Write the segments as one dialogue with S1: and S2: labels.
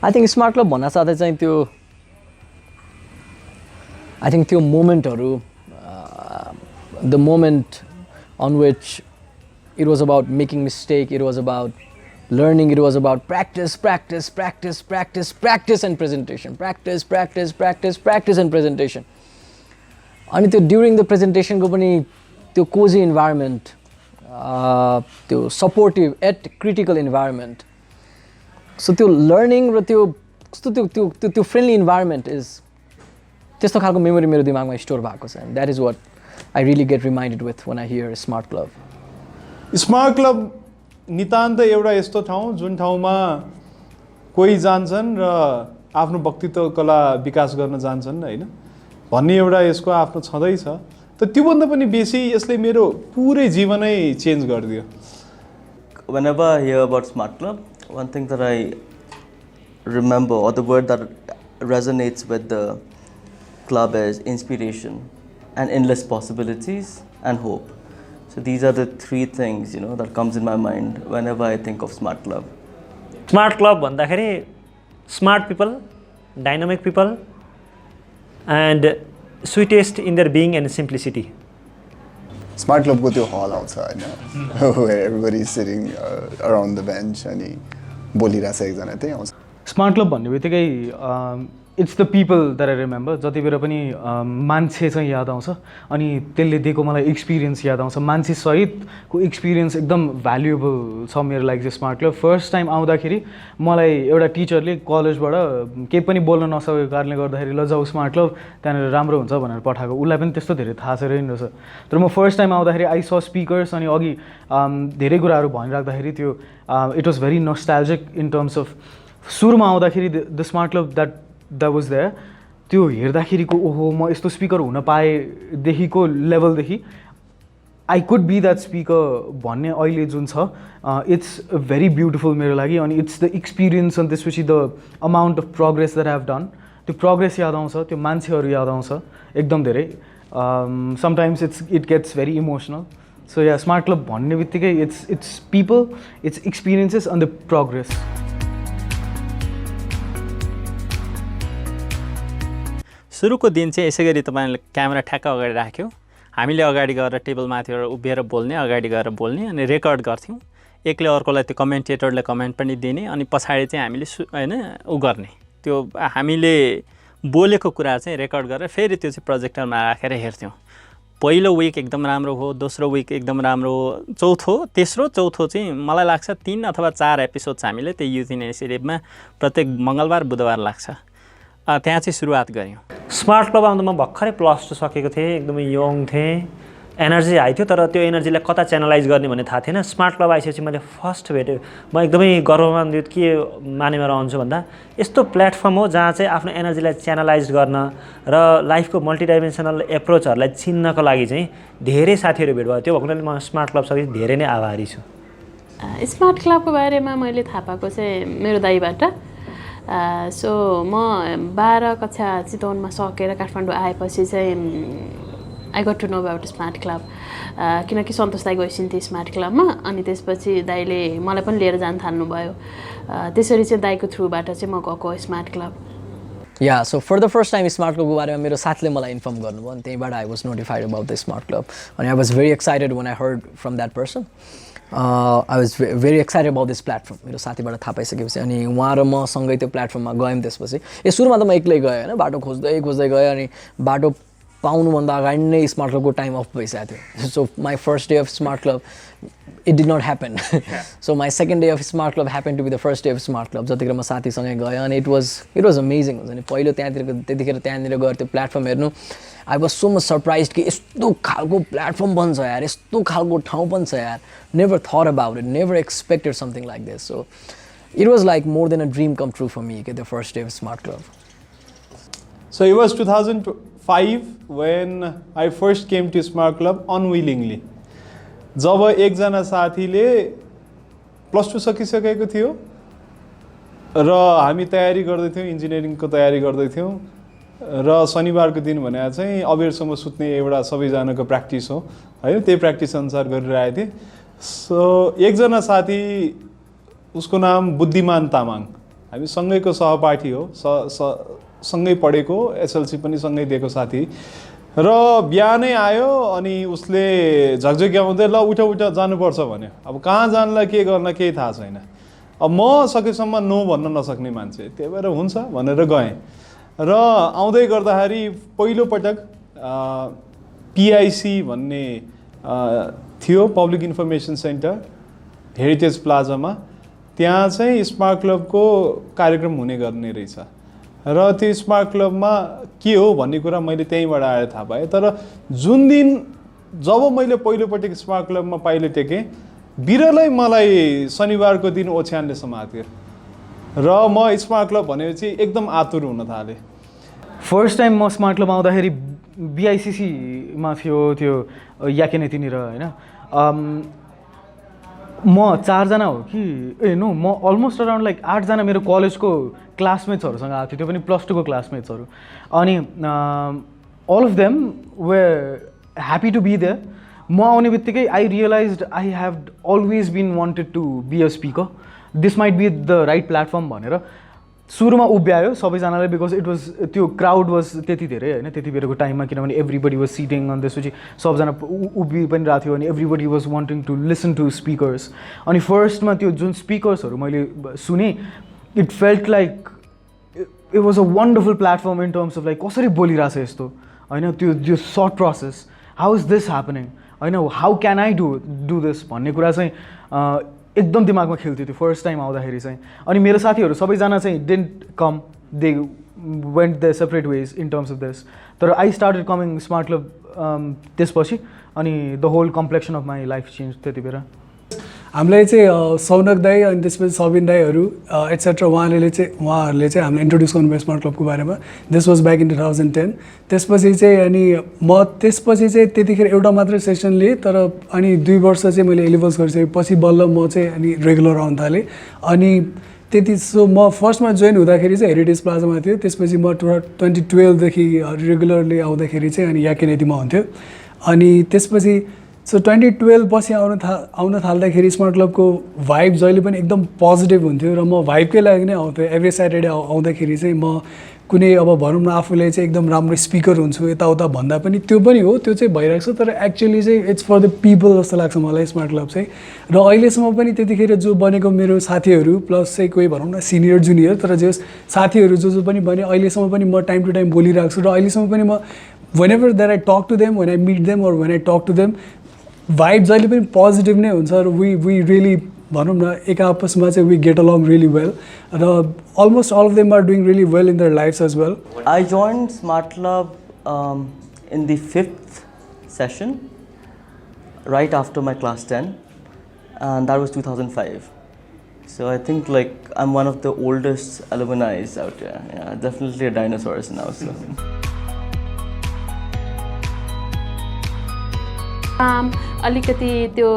S1: I think smart club भन्न साथै चाहिँ त्यो आई थिङ्क त्यो मोमेन्टहरू the moment on which it was about making mistake, it was about learning, it was about practice and presentation, practice and presentation. And during the presentation, the cozy environment, the supportive yet critical environment. So the learning, the friendly environment is त्यस्तो खालको memory मेरो दिमागमा store भएको छ, and that is what I really get reminded with when I hear Smart Club.
S2: Smart Club नितान्त एउटा यस्तो ठाउँ जुन ठाउँमा कोही जान्छन् र आफ्नो व्यक्तित्व कला विकास गर्न जान्छन् हैन भन्ने एउटा यसको आफ्नो छँदै छ। त त्योभन्दा पनि बेसी यसले मेरो पुरै जीवनै चेन्ज गरिदियो।
S3: Whenever I hear about Smart Club, one thing that I remember, or the word that resonates with the club, is inspiration and endless possibilities and hope. So these are the three things, you know, that comes in my mind whenever I think of Smart Club.
S4: Smart Club भन्दाखेरि smart people, dynamic people, and sweetest in their being and simplicity.
S5: Smart Club को त्यो hall आउँछ हैन, where everybody is sitting around the bench अनि बोलिरहेछ एकजना त्यही आउँछ।
S6: Smart Club भन्ने बित्तिकै it's the people that I remember. जति बेला पनि मान्छे चाहिँ याद आउँछ अनि त्यसले दिएको मलाई एक्सपिरियन्स याद आउँछ। मान्छे सहितको एक्सपिरियन्स एकदम भ्यालुएबल छ मेरो लागि चाहिँ स्मार्ट क्लब। फर्स्ट टाइम आउँदाखेरि मलाई एउटा टिचरले कलेजबाट केही पनि बोल्न नसकेको कारणले गर्दाखेरि ल जाऊ स्मार्ट क्लब त्यहाँनिर राम्रो हुन्छ भनेर पठाएको। उसलाई पनि त्यस्तो धेरै थाहा छैन रहेछ। तर म फर्स्ट टाइम आउँदाखेरि आई स स्पिकर्स अनि अघि धेरै कुराहरू भनिराख्दाखेरि त्यो it was very nostalgic in terms of सुरुमा आउँदाखेरि the smart club that was there त्यो हेर्दाखेरिको ओहो म यस्तो स्पिकर हुन पाएदेखिको लेभलदेखि I could be that speaker भन्ने अहिले जुन छ इट्स भेरी ब्युटिफुल मेरो लागि। अनि इट्स द एक्सपिरियन्स अनि त्यसपछि the amount of progress that I have done, त्यो प्रोग्रेस याद आउँछ, त्यो मान्छेहरू याद आउँछ एकदम धेरै। Sometimes it gets very emotional. So yeah Smart Club भन्ने बित्तिकै it's people, it's experiences and the progress.
S7: सुरुको दिन चाहिँ यसै गरी तपाईँले क्यामेरा ठ्याक्क अगाडि राख्यो, हामीले अगाडि गएर टेबलमाथिबाट उभिएर बोल्ने, अगाडि गएर बोल्ने अनि रेकर्ड गर्थ्यौँ। एकले अर्कोलाई त्यो कमेन्टेटरले कमेन्ट पनि दिने अनि पछाडि चाहिँ हामीले हैन उ गर्ने, त्यो हामीले बोलेको कुरा चाहिँ रेकर्ड गरेर फेरि त्यो चाहिँ प्रोजेक्टरमा राखेर हेर्थ्यौँ। पहिलो विक एकदम राम्रो हो, दोस्रो विक एकदम राम्रो हो, तेस्रो चौथो चाहिँ मलाई लाग्छ 3 अथवा 4 एपिसोड हामीले त्यो युथ इनिसिएटिभमा प्रत्येक मङ्गलबार बुधबार लाग्छ त्यहाँ चाहिँ सुरुवात गऱ्यौँ।
S4: स्मार्ट क्लब आउँदा म भर्खरै +2 सकेको थिएँ, एकदमै यङ थिएँ, एनर्जी हाई थियो, तर त्यो एनर्जीलाई कता च्यानलाइज गर्ने भन्ने थाहा थिएन। स्मार्ट क्लब आइसकेपछि मैले फर्स्ट भेटेँ, म एकदमै गर्वमान्वित के मानेमा रहन्छु भन्दा यस्तो प्लेटफर्म हो जहाँ चाहिँ आफ्नो एनर्जीलाई च्यानलाइज गर्न र लाइफको मल्टिडाइमेन्सनल एप्रोचहरूलाई चिन्नको लागि चाहिँ धेरै साथीहरू भेट भयो। त्यो भएको म स्मार्ट क्लबसँग धेरै नै आभारी छु।
S8: स्मार्ट क्लबको बारेमा मैले थाहा पाएको चाहिँ मेरो दाइबाट। सो म 12 कक्षा चितवनमा सकेर काठमाडौँ आएपछि चाहिँ I got to know about Smart Club, किनकि सन्तोष दाइ गइसिन् थिएँ स्मार्ट क्लबमा। अनि त्यसपछि दाइले मलाई पनि लिएर जान थाल्नुभयो, त्यसरी चाहिँ दाइको थ्रुबाट चाहिँ म गएको smart club.
S1: Yeah so for the first time smart क्लबको बारेमा मेरो साथीले मलाई इन्फर्म गर्नुभयो अनि त्यहीँबाट I was notified about the smart club अनि I was very excited when I heard from that person. I was very excited about this platform. मेरो साथीबाट थाहा पाइसकेपछि अनि उहाँ र म सँगै त्यो प्लेटफर्ममा गयौँ। त्यसपछि सुरुमा त म एक्लै गएँ होइन, बाटो खोज्दै गएँ अनि बाटो पाउनुभन्दा अगाडि नै स्मार्ट क्लबको टाइम अफ भइसकेको थियो। So my first day of Smart Club it did not happen. So my second day of Smart Club happen to be the first day of Smart Club. जतिखेर म साथीसँगै गएँ अनि इट वाज अमेजिङ हुन्छ नि। पहिलो त्यतिखेर त्यहाँनिर गएर त्यो प्लेटफर्म हेर्नु, I was so much surprise कि यस्तो खालको प्लेटफर्म पनि छ यार, यस्तो खालको ठाउँ पनि छ यार। Never thought about it, never expected something like this. So it was like more than a dream come true for me the first day of Smart Club.
S2: So it was 2005 when I first came to Smart Club unwillingly. जब एकजना साथीले +2 सकिसकेको थियो र हामी तयारी गर्दै थियौँ, इन्जिनियरिङको तयारी गर्दै थियौँ र शनिबारको दिन भने चाहिँ अबेरसम्म सुत्ने एउटा सबैजनाको प्र्याक्टिस हो हैन, त्यही प्र्याक्टिस अनुसार गरिरहेको थिएँ। सो एकजना साथी, उसको नाम बुद्धिमान तामाङ, हामी सँगैको सहपाठी हो, सँगै पढेको, एसएलसी पनि सँगै दिएको साथी। र बिहानै आयो अनि उसले झकझक्याउँदै ल उठ उठ जानुपर्छ भन्यो। अब कहाँ जानलाई के गर्न केही थाहा छैन। अब म सकेसम्म नो भन्न नसक्ने मान्छे, त्यही भएर हुन्छ भनेर गएँ। र आउँदै गर्दाखेरि पहिलोपटक PIC भन्ने थियो, पब्लिक इन्फर्मेसन सेन्टर, हेरिटेज प्लाजामा। त्यहाँ चाहिँ स्मार्ट क्लबको कार्यक्रम हुने गर्ने रहेछ र त्यो स्मार्ट क्लबमा के हो भन्ने कुरा मैले त्यहीँबाट आएर थाहा पाएँ। तर जुन दिन जब मैले पहिलोपटक स्मार्ट क्लबमा पाइलो टेकेँ, बिरलै मलाई शनिबारको दिन ओछ्यानले समात्यो र म स्मार्ट क्लब भनेपछि एकदम आतुर हुन थालेँ।
S6: फर्स्ट टाइम म स्मार्ट क्लब आउँदाखेरि BICC मा थियो त्यो याकेनेतिनिर होइन। म 4 जना हो कि नो म अलमोस्ट अराउन्ड लाइक 8 जना मेरो कलेजको क्लासमेट्सहरूसँग आएको थियो, त्यो पनि +2 को क्लासमेट्सहरू। अनि all of them were happy to be there. म आउने बित्तिकै I realized I have always been wanted to be a speaker, this might be the right platform भनेर सुरुमा उभ्यायो सबैजनाले, बिकज इट वाज त्यो क्राउड वाज त्यति धेरै होइन त्यति बेरको टाइममा, किनभने एभ्रिबडी वाज सिटिङ अनि त्यसपछि सबजना उभि पनि रहेको थियो अनि everybody was wanting to listen to speakers. अनि फर्स्टमा त्यो जुन स्पिकर्सहरू मैले सुने, it felt like it was a wonderful platform in terms of like कसरी बोलिरहेछ यस्तो होइन, त्यो sort process, how is this happening होइन, how can I do this भन्ने कुरा चाहिँ एकदम दिमागमा खेल्थ्यो त्यो फर्स्ट टाइम आउँदाखेरि चाहिँ। अनि मेरो साथीहरू सबैजना चाहिँ didn't come, they went the separate ways in terms of this. तर I started coming smart club त्यसपछि, अनि the whole complexion of my life change त्यति बेला।
S9: हामीलाई चाहिँ सौनक दाई अनि त्यसपछि सबिन दाईहरू एट्सेट्रा उहाँहरूले चाहिँ हामीलाई इन्ट्रोड्युस गर्नुभयो स्मार्ट क्लबको बारेमा। This was back in 2010। त्यसपछि चाहिँ अनि म त्यसपछि चाहिँ त्यतिखेर एउटा मात्रै सेसन लिएँ, तर अनि 2 वर्ष चाहिँ मैले एलिभल्स गरिसकेपछि बल्ल म चाहिँ अनि रेगुलर आउन थालेँ। अनि त्यति सो म फर्स्टमा जोइन हुँदाखेरि चाहिँ हेरिटेज प्लाजामा थियो, त्यसपछि म 2012देखि रेगुलरली आउँदाखेरि चाहिँ अनि याकेनेतीमा हुन्थ्यो। अनि त्यसपछि सो 2012 पछि आउन थाल्दाखेरि स्मार्ट क्लबको भाइब जहिले पनि एकदम पोजिटिभ हुन्थ्यो र म भाइबकै लागि नै आउँथेँ। एभ्री स्याटरडे आउँदाखेरि चाहिँ म कुनै अब भनौँ न आफूले चाहिँ एकदम राम्रो स्पिकर हुन्छु यताउता भन्दा पनि त्यो पनि हो, त्यो चाहिँ भइरहेको छ, तर एक्चुअली चाहिँ इट्स फर द पिपल जस्तो लाग्छ मलाई स्मार्ट क्लब चाहिँ। र अहिलेसम्म पनि त्यतिखेर जो बनेको मेरो साथीहरू प्लस चाहिँ कोही भनौँ न सिनियर जुनियर, तर जो साथीहरू जो पनि बने अहिलेसम्म पनि म टाइम टु टाइम बोलिरहेको छु। र अहिलेसम्म पनि म whenever that I talk to them, when I meet them or when I talk to them, vibe जहिले पनि पोजिटिभ नै हुन्छ र we really भनौँ न एक आपसमा चाहिँ we get along really well र almost all of them are doing really well in their lives as well.
S3: I joined Smart Club in the 5th session, right after my class 10, and that was 2005. So I think like I'm one of the oldest alumni out there. Yeah, definitely a dinosaur now. So.
S8: अलिकति त्यो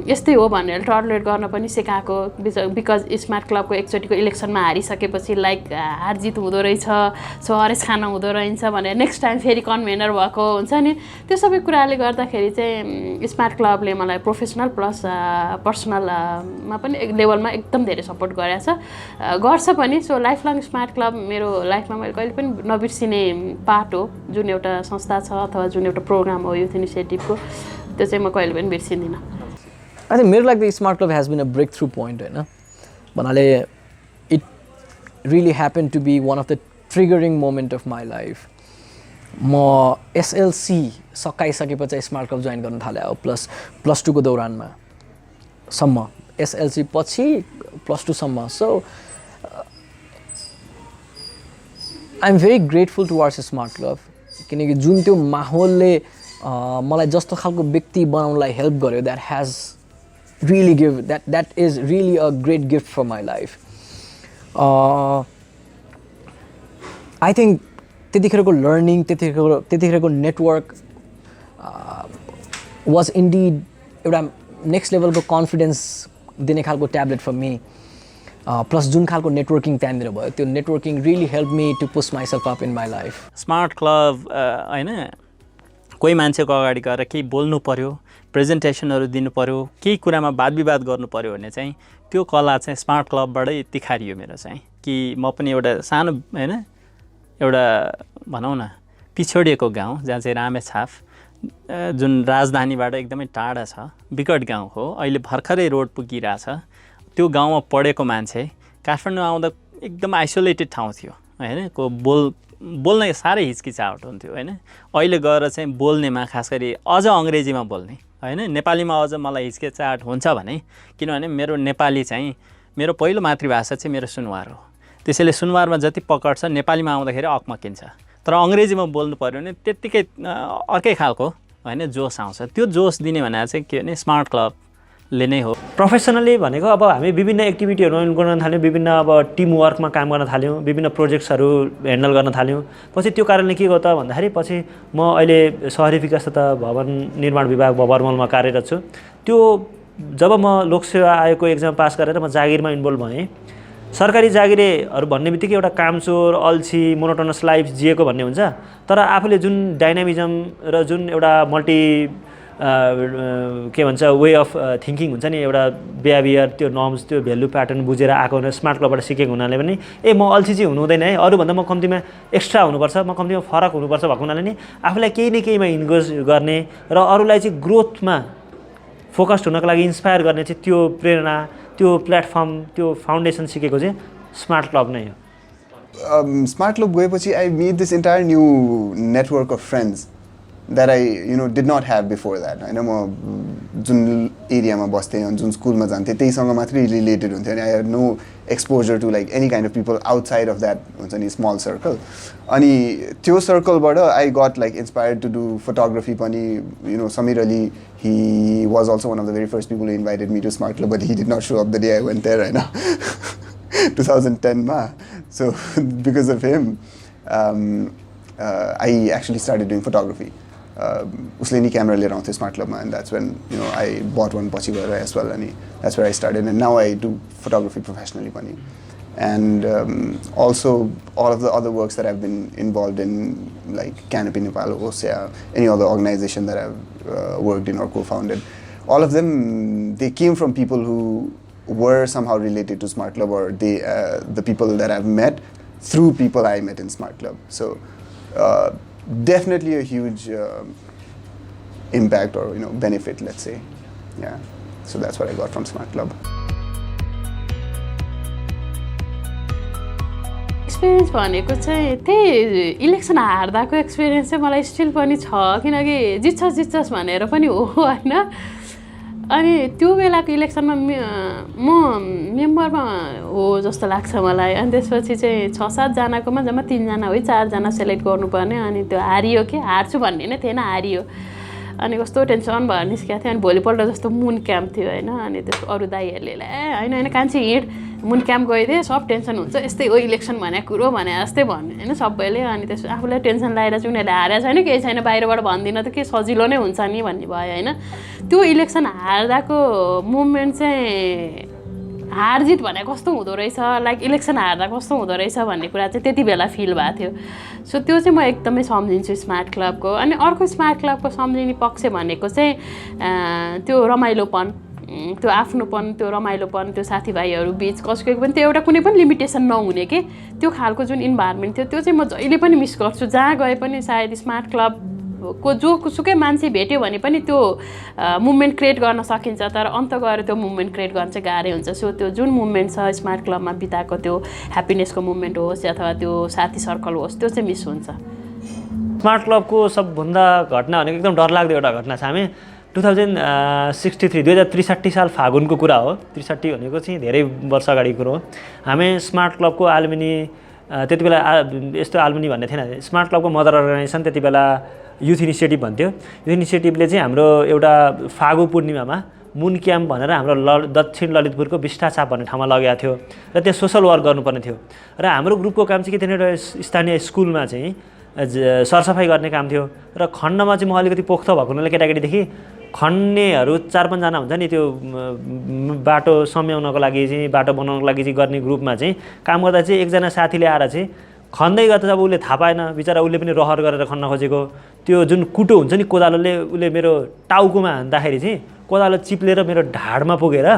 S8: यस्तै हो भनेर टर्लेट गर्न पनि सिकाएको, because smart क्लबको एकचोटिको इलेक्सनमा हारिसकेपछि like हार जित हुँदो रहेछ, सो हरेस खान हुँदो रहेछ भनेर नेक्स्ट टाइम फेरि कन्भेनर भएको हुन्छ नि। त्यो सबै कुराले गर्दाखेरि चाहिँ स्मार्ट क्लबले मलाई प्रोफेसनल प्लस पर्सनलमा पनि लेभलमा एकदम धेरै सपोर्ट गरेछ, गर्छ पनि। So life long smart club मेरो लाइफमा मैले कहिले पनि नबिर्सिने पार्ट हो, जुन एउटा संस्था छ अथवा जुन एउटा प्रोग्राम हो युथ इनिसिएटिभको, त्यो चाहिँ म कहिले पनि बिर्सिदिनँ।
S1: आई थिङ्क मेरो लागि Smart Club has been a breakthrough point होइन भन्नाले it really happen to be one of the triggering moment of my life. म एसएलसी सकाइसकेपछि स्मार्ट क्लब जोइन गर्न थालेँ अब प्लस 2 को दौरानमा सम्म, एसएलसी पछि प्लस 2 सम्म। So I am very grateful towards Smart Club, किनकि जुन त्यो माहौलले मलाई जस्तो खालको व्यक्ति बनाउनलाई हेल्प गर्यो, that has really give that is really a great gift for my life. I think त्यतिखेरको लर्निङ, त्यतिखेरको नेटवर्क वाज इन्डिड एउटा नेक्स्ट लेभलको कन्फिडेन्स दिने खालको ट्याब्लेट फर मी। प्लस जुन खालको नेटवर्किङ त्यहाँनिर भयो, त्यो networking really help me to push myself up in my life.
S7: Smart club होइन कोही मान्छेको अगाडि गएर केही बोल्नु पर्यो, प्रेजेन्टेसनहरू दिनु पर्यो, केही कुरामा वाद विवाद गर्नु पर्यो भने चाहिँ त्यो कला चाहिँ स्मार्ट क्लबबाटै तिखारियो मेरो चाहिँ कि म पनि एउटा सानो हैन एउटा भनौँ न पिछडिएको गाउँ जहाँ चाहिँ रामेछाप जुन राजधानीबाट एकदमै टाढा छ, विकट गाउँ हो, अहिले भर्खरै रोड पुगिरहेछ, त्यो गाउँमा पढेको मान्छे काठमाडौँ आउँदा एकदम आइसोलेटेड ठाउँ थियो हैन, बोल्न साह्रै हिचकिचाहट हुन्थ्यो हैन। अहिले गएर चाहिँ बोल्नेमा खास गरी अझ अङ्ग्रेजीमा बोल्ने हैन, नेपालीमा अझ मलाई हिचकिचाहट हुन्छ भने, किनभने मेरो नेपाली चाहिँ मेरो पहिलो मातृभाषा चाहिँ मेरो सुनवार हो, त्यसैले सुनवारमा जति पकड छ नेपालीमा आउँदाखेरि अकमकिन्छ, तर अङ्ग्रेजीमा बोल्नु पऱ्यो भने त्यत्तिकै अर्कै खालको हैन जोस आउँछ। त्यो जोस दिने भने चाहिँ के भने स्मार्ट क्लबले नै हो।
S4: प्रोफेसनली भनेको अब हामी विभिन्न एक्टिभिटीहरू गर्न थाल्यौँ, विभिन्न अब टिम वर्कमा काम गर्न थाल्यौँ, विभिन्न प्रोजेक्ट्सहरू ह्यान्डल गर्न थाल्यौँ। पछि त्यो कारणले के गर्यो त भन्दाखेरि पछि म अहिले शहरी विकास तथा भवन निर्माण विभाग भवरमलमा कार्यरत छु। त्यो जब म लोकसेवा आयोगको एक्जाम पास गरेर म जागिरमा इन्भल्भ भएँ, सरकारी जागिरेहरू भन्ने बित्तिकै एउटा कामचोर, अल्छी, मोनोटोनस लाइफ जिएको भन्ने हुन्छ, तर आफूले जुन डाइनामिजम र जुन एउटा मल्टी के भन्छ वे अफ थिङ्किङ हुन्छ नि, एउटा बिहेभियर, त्यो नर्म्स, त्यो भ्यालु प्याटर्न बुझेर आएको हुनाले, स्मार्ट क्लबबाट सिकेको हुनाले पनि म अल्छी चाहिँ हुनु हुँदैन है, अरूभन्दा म कम्तीमा एक्स्ट्रा हुनुपर्छ, म कम्तीमा फरक हुनुपर्छ भएको हुनाले नि आफूलाई केही न केहीमा इन्गेज गर्ने र अरूलाई चाहिँ ग्रोथमा फोकस्ड हुनको लागि इन्सपायर गर्ने चाहिँ त्यो प्रेरणा, त्यो प्लेटफर्म, त्यो फाउन्डेसन सिकेको चाहिँ स्मार्ट क्लब नै हो।
S5: स्मार्ट क्लब गएपछि I made this entire new network of friends that I did not have before that होइन। म जुन एरियामा बस्थेँ अनि जुन स्कुलमा जान्थेँ त्यहीसँग मात्रै रिलेटेड हुन्थ्यो अनि I had no exposure to like any kind of people outside of that हुन्छ नि स्मल सर्कल। अनि त्यो सर्कलबाट I got like inspired to do photography पनि। Sameer Ali, he was also one of the very first people who invited me to Smart Club, but he did not show up the day I went there, right now. 2010 ma. So because of him, I actually started doing photography. Usle ni camera liएर आउँथ्यो Smart Club ma, and that's when I bought one पछि गएर as well, and that's where I started, and now I do photography professionally पनि. And also all of the other works that I've been involved in, like Canopy Nepal, OSEA, any other organization that I've worked in or co-founded, all of them, they came from people who were somehow related to Smart Club, or they, the people that I've met through people I met in Smart Club. So definitely a huge impact or benefit, let's say. Yeah, so that's what I got from Smart Club.
S8: Experience भनेको चाहिँ त्यही election हार्दाको experience चाहिँ मलाई still पनि छ, किनकि जित्छस् भनेर पनि हो होइन। अनि त्यो बेलाको इलेक्सनमा म मेम्बरमा हो जस्तो लाग्छ मलाई। अनि त्यसपछि चाहिँ 6-7 जनाकोमा जम्मा 3 जना है 4 जना सेलेक्ट गर्नुपर्ने, अनि त्यो हारियो कि हार्छु भन्ने नै थिएन, हारियो। अनि कस्तो टेन्सन भएर निस्केको थियो। अनि भोलिपल्ट जस्तो मुन क्याम्प थियो होइन। अनि त्यसको अरू दाइहरूले होइन कान्छी हिँड, मुन क्याम्प गइदिए सब टेन्सन हुन्छ, यस्तै हो इलेक्सन भनेको कुरो भने जस्तै भन्ने होइन सबैले। अनि त्यस आफूलाई टेन्सन लागेर चाहिँ उनीहरूले हारेको छैन, केही छैन, बाहिरबाट भन्दिनँ त के सजिलो नै हुन्छ नि भन्ने भयो होइन। त्यो इलेक्सन हार्दाको मुभमेन्ट चाहिँ हार जित भने कस्तो हुँदो रहेछ, लाइक इलेक्सन हार्दा कस्तो हुँदो रहेछ भन्ने कुरा चाहिँ त्यति बेला फिल भएको थियो। सो त्यो चाहिँ म एकदमै सम्झिन्छु स्मार्ट क्लबको। अनि अर्को स्मार्ट क्लबको सम्झिने पक्ष भनेको चाहिँ त्यो रमाइलोपन, त्यो आफ्नोपन, त्यो रमाइलोपन, त्यो साथीभाइहरू बिच कसैको पनि त्यो एउटा कुनै पनि लिमिटेसन नहुने कि त्यो खालको जुन इन्भाइरोमेन्ट थियो, त्यो चाहिँ म जहिले पनि मिस गर्छु। जहाँ गए पनि सायद स्मार्ट क्लबको जोसुकै मान्छे भेट्यो भने पनि त्यो मुभमेन्ट क्रिएट गर्न सकिन्छ, तर अन्त गएर त्यो मुभमेन्ट क्रिएट गर्न चाहिँ गाह्रै हुन्छ। सो त्यो जुन मुभमेन्ट छ स्मार्ट क्लबमा बिताएको त्यो ह्याप्पिनेसको मुभमेन्ट होस् अथवा त्यो साथी सर्कल होस्, त्यो चाहिँ मिस हुन्छ।
S4: स्मार्ट क्लबको सबभन्दा घटना भनेको एकदम डरलाग्दो एउटा घटना छ। हामी 2063 साल फागुनको कुरा हो। 63 भनेको चाहिँ धेरै वर्ष अगाडिको कुरो हो। हामी स्मार्ट क्लबको आलुमिनी, त्यति बेला यस्तो आलुमिनी भन्ने थिएन, स्मार्ट क्लबको मदर अर्गनाइजेसन त्यति बेला युथ इनिसिएटिभ भन्थ्यो। युथ इनिसिएटिभले चाहिँ हाम्रो एउटा फागु पूर्णिमामा मुन क्याम्प भनेर हाम्रो दक्षिण ललितपुरको बिस्टाचाप भन्ने ठाउँमा लगेको थियो र त्यहाँ सोसल वर्क गर्नुपर्ने थियो। र हाम्रो ग्रुपको काम चाहिँ के थियो भने स्थानीय स्कुलमा चाहिँ सरसफाइ गर्ने काम थियो। र खण्डमा चाहिँ म अलिकति पोख्त भएको हुनाले केटाकेटीदेखि खन्नेहरू 4-5 जना हुन्छ नि, त्यो बाटो सम्याउनको लागि चाहिँ, बाटो बनाउनको लागि चाहिँ गर्ने ग्रुपमा चाहिँ काम गर्दा चाहिँ एकजना साथीले आएर चाहिँ खन्दै गर्दा जब उसले थाहा पाएन बिचरा उसले पनि रहर गरेर खन्न खोजेको त्यो जुन कुटो हुन्छ नि कोदालोले उसले मेरो टाउकोमा हान्दाखेरि चाहिँ कोदालो चिप्लेर मेरो ढाडमा पुगेर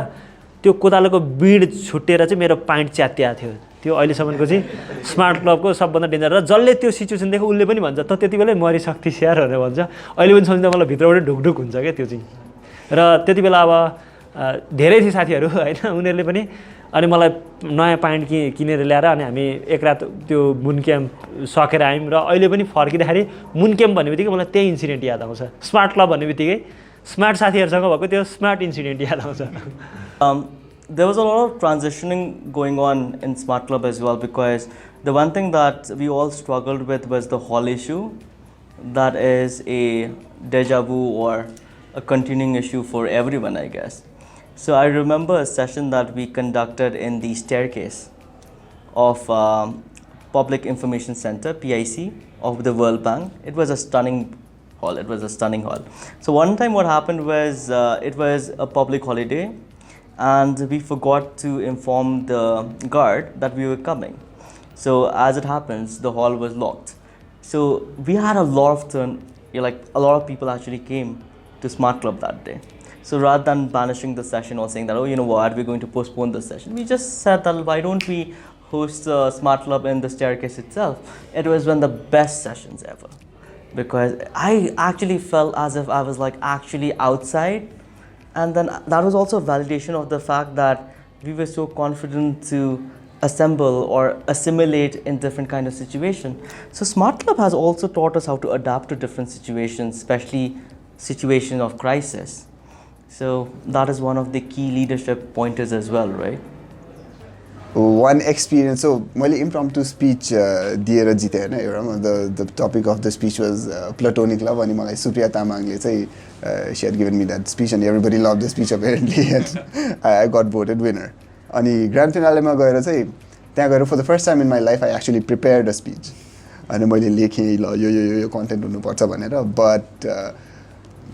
S4: त्यो कोदालोको बिड छुट्टिएर चाहिँ मेरो पाइन्ट च्यातिएको थियो त्यो अहिलेसम्मको चाहिँ स्मार्ट क्लबको सबभन्दा डेन्जर र जसले त्यो सिचुएसन देख्यो उसले पनि भन्छ त त्यति बेलै मरिसक्थिस् यार भनेर भन्छ अहिले पनि सम्झिँदा मलाई भित्रबाट ढुकढुक हुन्छ क्या त्यो चाहिँ र त्यति बेला अब धेरै थिए साथीहरू होइन उनीहरूले पनि अनि मलाई नयाँ प्यान्ट किनेर ल्याएर अनि हामी एक रात त्यो मुन क्याम्प सकेर आयौँ र अहिले पनि फर्किँदाखेरि मुन क्याम्प भन्ने बित्तिकै मलाई त्यही इन्सिडेन्ट याद आउँछ स्मार्ट क्लब भन्ने बित्तिकै स्मार्ट साथीहरूसँग भएको त्यो स्मार्ट इन्सिडेन्ट याद आउँछ
S3: There was a lot of transitioning going on in Smart Club as well, because the one thing that we all struggled with was the hall issue. That is a deja vu or a continuing issue for everyone, I guess. So I remember a session that we conducted in the staircase of Public Information Center, PIC, of the World Bank. It was a stunning hall. It was a stunning hall. So one time what happened was it was a public holiday, and we forgot to inform the guard that we were coming. So as it happens, the hall was locked. So we had a lot of a lot of people actually came to Smart Club that day. So rather than banishing the session or saying that, oh, you know what, we're going to postpone the session, we just said that why don't we host a Smart Club in the staircase itself. It was one of the best sessions ever, because I actually felt as if I was actually outside. And then that was also a validation of the fact that we were so confident to assemble or assimilate in different kind of situation. So Smart Club has also taught us how to adapt to different situations, especially situations of crisis. So that is one of the key leadership pointers as well, right?
S5: One experience, so मैले impromptu speech दिएर जिते हैन एउटा the topic of the speech was platonic love अनि मलाई सुप्रिया तामाङले चाहिँ she had given me that speech and everybody loved the speech apparently and I got voted winner. अनि grand finale मा गएर चाहिँ त्यहाँ गएर for the first time in my life I actually prepared a speech. अनि मैले लेखेँ ल यो content हुनुपर्छ भनेर, but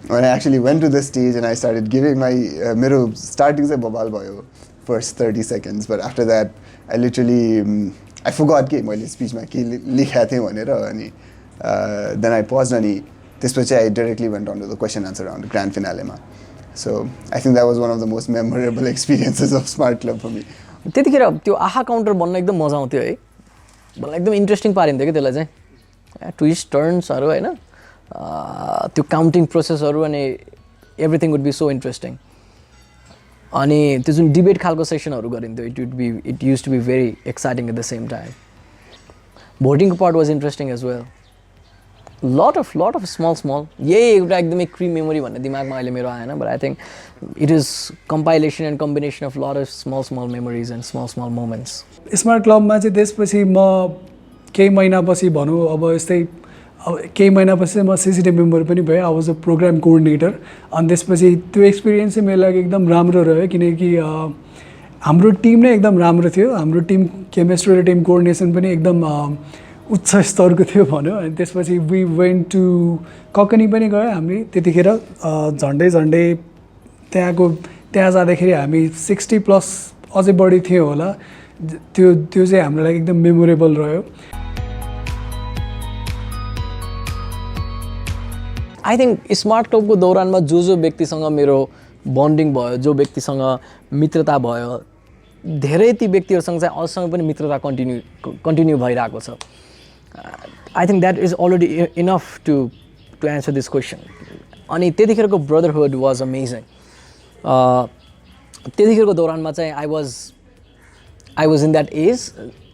S5: when I actually went to the stage and I started giving my मेरो starting चाहिँ बवाल भयो first 30 seconds, but after that I literally I forgot के मैले speech मा के लेखेको थिएँ भनेर अनि then I paused अनि त्यसपछि I directly went on to the question answer round grand finale मा. So I think that was one of the most memorable experiences of Smart Club for me.
S1: त्यतिखेर त्यो आहा काउन्टर बन्न एकदम मजा आउँथ्यो है, मलाई एकदम इन्ट्रेस्टिङ पारिन्थ्यो कि त्यसलाई चाहिँ ट्विस्ट टर्न्सहरू होइन त्यो काउन्टिङ प्रोसेसहरू अनि everything would be so interesting. अनि त्यो जुन डिबेट खालको सेसनहरू गरिन्थ्यो it use to be very exciting at the same time. भोटिङको part was interesting as well. lot of small यही एउटा एकदमै क्री मेमोरी भन्ने दिमागमा अहिले मेरो आएन, but I think it is compilation and combination of lot of small memories and small moments.
S9: Smart क्लबमा चाहिँ त्यसपछि म केही महिनापछि भनौँ अब यस्तै केही महिनापछि म सिसिटिभी मेम्बर पनि भएँ. I was a programme coordinator. अनि त्यसपछि त्यो एक्सपिरियन्स चाहिँ मेरो लागि एकदम राम्रो रह्यो, किनकि हाम्रो टिम नै एकदम राम्रो थियो. हाम्रो टिम केमिस्ट्री र टिम कोअर्डिनेसन पनि एकदम उच्च स्तरको थियो भन्यो. अनि त्यसपछि वी वेन्ट टु ककनी पनि गयो हामी त्यतिखेर. झन्डै त्यहाँ जाँदाखेरि हामी 60+ अझै बढी थियो होला. त्यो चाहिँ हाम्रो लागि एकदम मेमोरेबल रह्यो.
S1: आई थिङ्क स्मार्ट क्लबको दौरानमा जो व्यक्तिसँग मेरो बन्डिङ भयो, जो व्यक्तिसँग मित्रता भयो, धेरै ती व्यक्तिहरूसँग चाहिँ अझसम्म पनि मित्रता कन्टिन्यू भइरहेको छ. I think that is already enough to answer this question. अनि त्यतिखेरको ब्रदरहुड वाज अमेजिङ. त्यतिखेरको दौरानमा चाहिँ I was in that age,